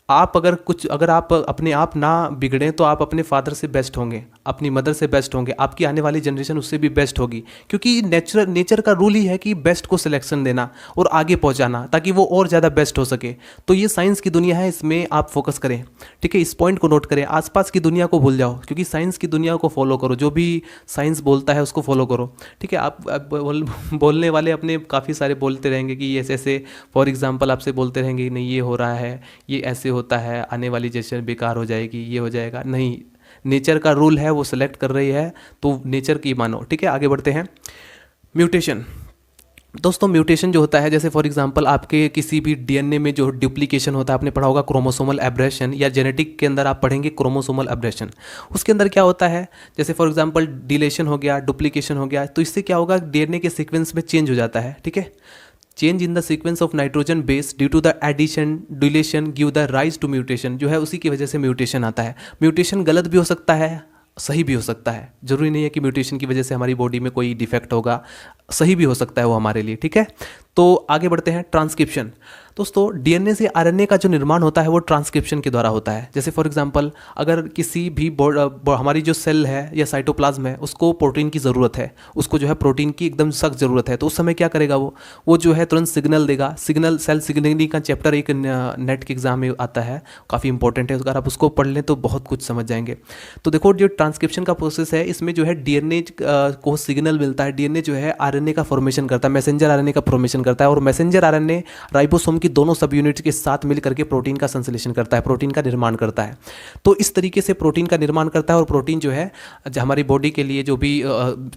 अगर आप अपने आप ना बिगड़ें तो आप अपने फादर से बेस्ट होंगे, अपनी मदर से बेस्ट होंगे, आपकी आने वाली जनरेशन उससे भी बेस्ट होगी, क्योंकि नेचर का रूल ही है कि बेस्ट को सिलेक्शन देना और आगे पहुंचाना ताकि वो और ज़्यादा बेस्ट हो सके। तो ये साइंस की दुनिया है, इसमें आप फोकस करें, ठीक है, इस पॉइंट को नोट करें। आसपास की दुनिया को भूल जाओ, क्योंकि साइंस की दुनिया को फॉलो करो, जो भी साइंस बोलता है उसको फॉलो करो, ठीक है। आप बोलने वाले अपने काफ़ी सारे बोलते रहेंगे कि ऐसे ऐसे, फॉर एग्जाम्पल आपसे बोलते रहेंगे नहीं ये हो रहा है, ये ऐसे होता है, आने वाली जनरेशन बेकार हो जाएगी, ये हो जाएगा। नहीं, नेचर का रूल है, वो सेलेक्ट कर रही है तो नेचर की मानो, ठीक है। आगे बढ़ते हैं। म्यूटेशन। दोस्तों म्यूटेशन जो होता है, जैसे फॉर एग्जांपल आपके किसी भी डीएनए में जो डुप्लीकेशन होता है, आपने पढ़ा होगा क्रोमोसोमल एब्रेशन, या जेनेटिक के अंदर आप पढ़ेंगे क्रोमोसोमल एब्रेशन। उसके अंदर क्या होता है, जैसे फॉर एग्जांपल डिलेशन हो गया, डुप्लीकेशन हो गया, तो इससे क्या होगा, डीएनए के सीक्वेंस में चेंज हो जाता है, ठीक है। Change in the sequence of nitrogen base due to the addition deletion give the rise to mutation, जो है उसी की वजह से म्यूटेशन आता है। म्यूटेशन गलत भी हो सकता है, सही भी हो सकता है, जरूरी नहीं है कि म्यूटेशन की वजह से हमारी बॉडी में कोई डिफेक्ट होगा, सही भी हो सकता है वो हमारे लिए, ठीक है। तो आगे बढ़ते हैं। ट्रांसक्रिप्शन। दोस्तों डीएनए से आरएनए का जो निर्माण होता है वो ट्रांसक्रिप्शन के द्वारा होता है। जैसे फॉर एग्जांपल अगर किसी भी हमारी जो सेल है या साइटोप्लाज्म है उसको प्रोटीन की ज़रूरत है, उसको जो है प्रोटीन की एकदम सख्त ज़रूरत है, तो उस समय क्या करेगा वो जो है तुरंत सिग्नल देगा। सेल सिग्नलिंग का चैप्टर एक नेट के एग्जाम में आता है, काफ़ी इंपॉर्टेंट है, अगर आप उसको पढ़ लें तो बहुत कुछ समझ जाएंगे। तो देखो जो ट्रांसक्रिप्शन का प्रोसेस है, इसमें जो है डीएनए को सिग्नल मिलता है, डीएनए जो है आरएनए का फॉर्मेशन करता है, मैसेंजर आरएनए का फॉर्मेशन करता है, और मैसेंजर आरएनए राइबोसोम की दोनों सब यूनिट्स के साथ मिलकर के प्रोटीन का संश्लेषण करता है, प्रोटीन का निर्माण करता है। तो इस तरीके से प्रोटीन का निर्माण करता है, और प्रोटीन जो है हमारी बॉडी के लिए जो भी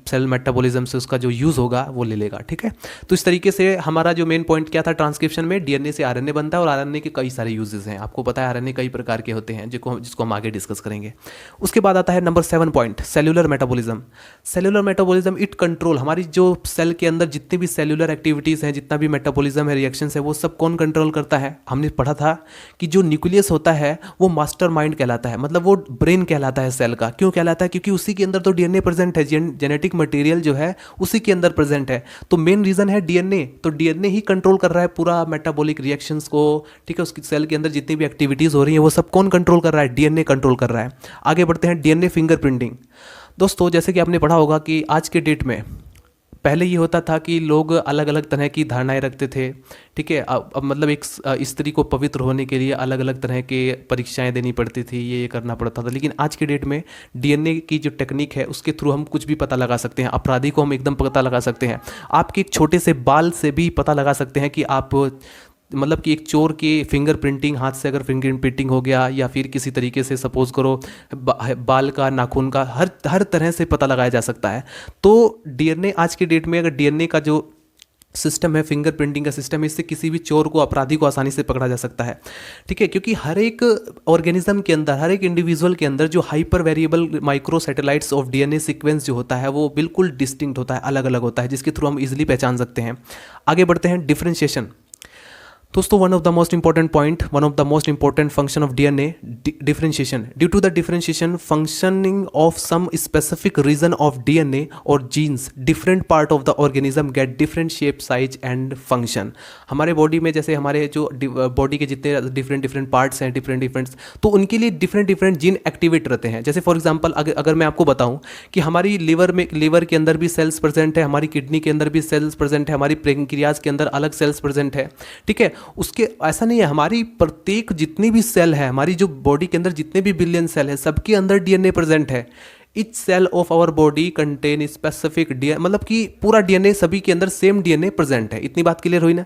सेल मेटाबॉलिज्म से उसका जो यूज़ होगा वो ले लेगा, ठीक है। तो इस तरीके से हमारा जो मेन पॉइंट क्या था ट्रांसक्रिप्शन में, डीएनए से आरएनए बनता है, और आरएनए के कई सारे यूजेस हैं, आपको पता है आरएनए कई प्रकार के होते हैं जिसको हम आगे डिस्कस करेंगे। उसके बाद आता है number 7 point, cellular metabolism. Cellular metabolism it control, हमारी जो सेल के अंदर जितनी भी सेलुलर एक्टिविटीज़ हैं, जितना भी मेटाबॉलिज्म है, रिएक्शंस है, वो सब कौन कंट्रोल करता है? हमने पढ़ा था कि जो न्यूक्लियस होता है वो मास्टरमाइंड कहलाता है, मतलब वो ब्रेन कहलाता है सेल का। क्यों कहलाता है? क्योंकि उसी के अंदर तो डीएनए प्रेजेंट है, जेनेटिक मटेरियल जो है उसी के अंदर प्रेजेंट है। तो मेन रीजन है डीएनए। तो डीएनए ही कंट्रोल कर रहा है पूरा मेटाबॉलिक रिएक्शंस को, ठीक है। उसकी सेल के अंदर जितनी भी एक्टिविटीज हो रही है वो सब कौन कंट्रोल कर रहा है? डीएनए कंट्रोल कर रहा है। आगे बढ़ते हैं, डीएनए फिंगरप्रिंटिंग। दोस्तों जैसे कि आपने पढ़ा होगा कि आज के डेट में, पहले ये होता था कि लोग अलग अलग तरह की धारणाएं रखते थे, ठीक है। अब मतलब एक स्त्री को पवित्र होने के लिए अलग अलग तरह के परीक्षाएं देनी पड़ती थी, ये करना पड़ता था। लेकिन आज के डेट में डीएनए की जो टेक्निक है उसके थ्रू हम कुछ भी पता लगा सकते हैं। अपराधी को हम एकदम पता लगा सकते हैं। आपके एक छोटे से बाल से भी पता लगा सकते हैं कि आप, मतलब कि एक चोर की फिंगर प्रिंटिंग, हाथ से अगर फिंगर प्रिंटिंग हो गया, या फिर किसी तरीके से सपोज करो बाल का, नाखून का, हर तरह से पता लगाया जा सकता है। तो डीएनए आज के डेट में, अगर डीएनए का जो सिस्टम है, फिंगर प्रिंटिंग का सिस्टम है, इससे किसी भी चोर को, अपराधी को आसानी से पकड़ा जा सकता है, ठीक है। क्योंकि हर एक ऑर्गेनिज्म के अंदर, हर एक इंडिविजुअल के अंदर जो hyper variable micro satellites of DNA sequence जो होता है वो बिल्कुल डिस्टिंक्ट होता है, अलग अलग होता है, जिसके थ्रू हम इजिली पहचान सकते हैं। आगे बढ़ते हैं, डिफरेंशिएशन। दोस्तों one of the most important point, one of the most important function of DNA, differentiation. Due to the differentiation functioning of some specific region of DNA और genes, different part of the organism get different shape, size and function. हमारे body में जैसे हमारे जो body के जितने different parts हैं, different, तो उनके लिए डिफरेंट जीन एक्टिवेट रहते हैं। जैसे फॉर एग्जाम्पल अगर मैं आपको बताऊं कि हमारी लीवर के अंदर भी सेल्स प्रेजेंट है, हमारी किडनी के अंदर भी सेल्स प्रेजेंट है, हमारी पैंक्रियाज के अंदर अलग सेल्स प्रेजेंट है, ठीक है। उसके ऐसा नहीं है, हमारी प्रत्येक जितनी भी सेल है, हमारी जो बॉडी के अंदर जितने भी बिलियन सेल है, सबके अंदर डीएनए प्रेजेंट है। Each cell of our body contain specific DNA, मतलब कि पूरा डीएनए, सभी के अंदर सेम डीएनए प्रेजेंट है। इतनी बात क्लियर हुई ना।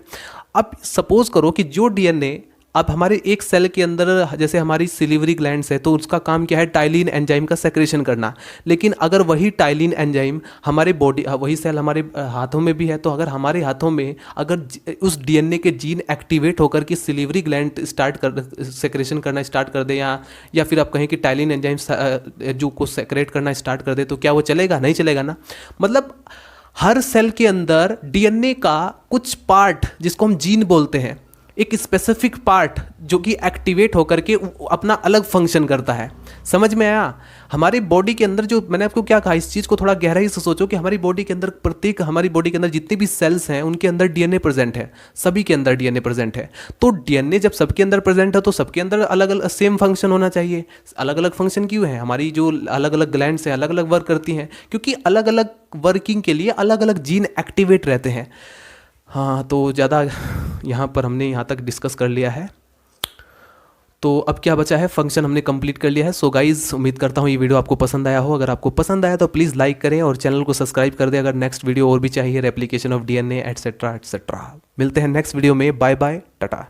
अब सपोज करो कि जो डीएनए अब हमारे एक सेल के अंदर, जैसे हमारी सिलिवरी ग्लैंड्स है, तो उसका काम क्या है? टाइलिन एंजाइम का सेक्रेशन करना। लेकिन अगर वही टाइलिन एंजाइम हमारे बॉडी, वही सेल हमारे हाथों में भी है, तो अगर हमारे हाथों में अगर उस डीएनए के जीन एक्टिवेट होकर के सिलिवरी ग्लैंड सेक्रेशन करना स्टार्ट कर दे, या फिर आप कहें कि टाइलिन एंजाइम जो को सेक्रेट करना स्टार्ट कर दे, तो क्या वो चलेगा? नहीं चलेगा ना। मतलब हर सेल के अंदर डीएनए का कुछ पार्ट, जिसको हम जीन बोलते हैं, एक स्पेसिफिक पार्ट जो कि एक्टिवेट होकर के अपना अलग फंक्शन करता है। समझ में आया? हमारी बॉडी के अंदर जो मैंने आपको क्या कहा, इस चीज़ को थोड़ा गहराई से सोचो कि हमारी बॉडी के अंदर, हमारी बॉडी के अंदर जितने भी सेल्स हैं उनके अंदर डीएनए प्रेजेंट है, सभी के अंदर डीएनए प्रेजेंट है। तो डीएनए जब सबके अंदर प्रेजेंट है तो सबके अंदर अलग अलग सेम फंक्शन होना चाहिए। अलग अलग फंक्शन क्यों है? हमारी जो अलग अलग ग्लैंड्स हैं अलग अलग वर्क करती हैं, क्योंकि अलग अलग वर्किंग के लिए अलग अलग जीन एक्टिवेट रहते हैं। हाँ, तो ज़्यादा यहाँ पर हमने यहाँ तक डिस्कस कर लिया है। तो अब क्या बचा है? फंक्शन हमने कंप्लीट कर लिया है। सो गाइज, उम्मीद करता हूँ ये वीडियो आपको पसंद आया हो। अगर आपको पसंद आया तो प्लीज़ लाइक करें और चैनल को सब्सक्राइब कर दें अगर नेक्स्ट वीडियो और भी चाहिए, replication of DNA etcetera etcetera. मिलते हैं नेक्स्ट वीडियो में। Bye bye, Tata.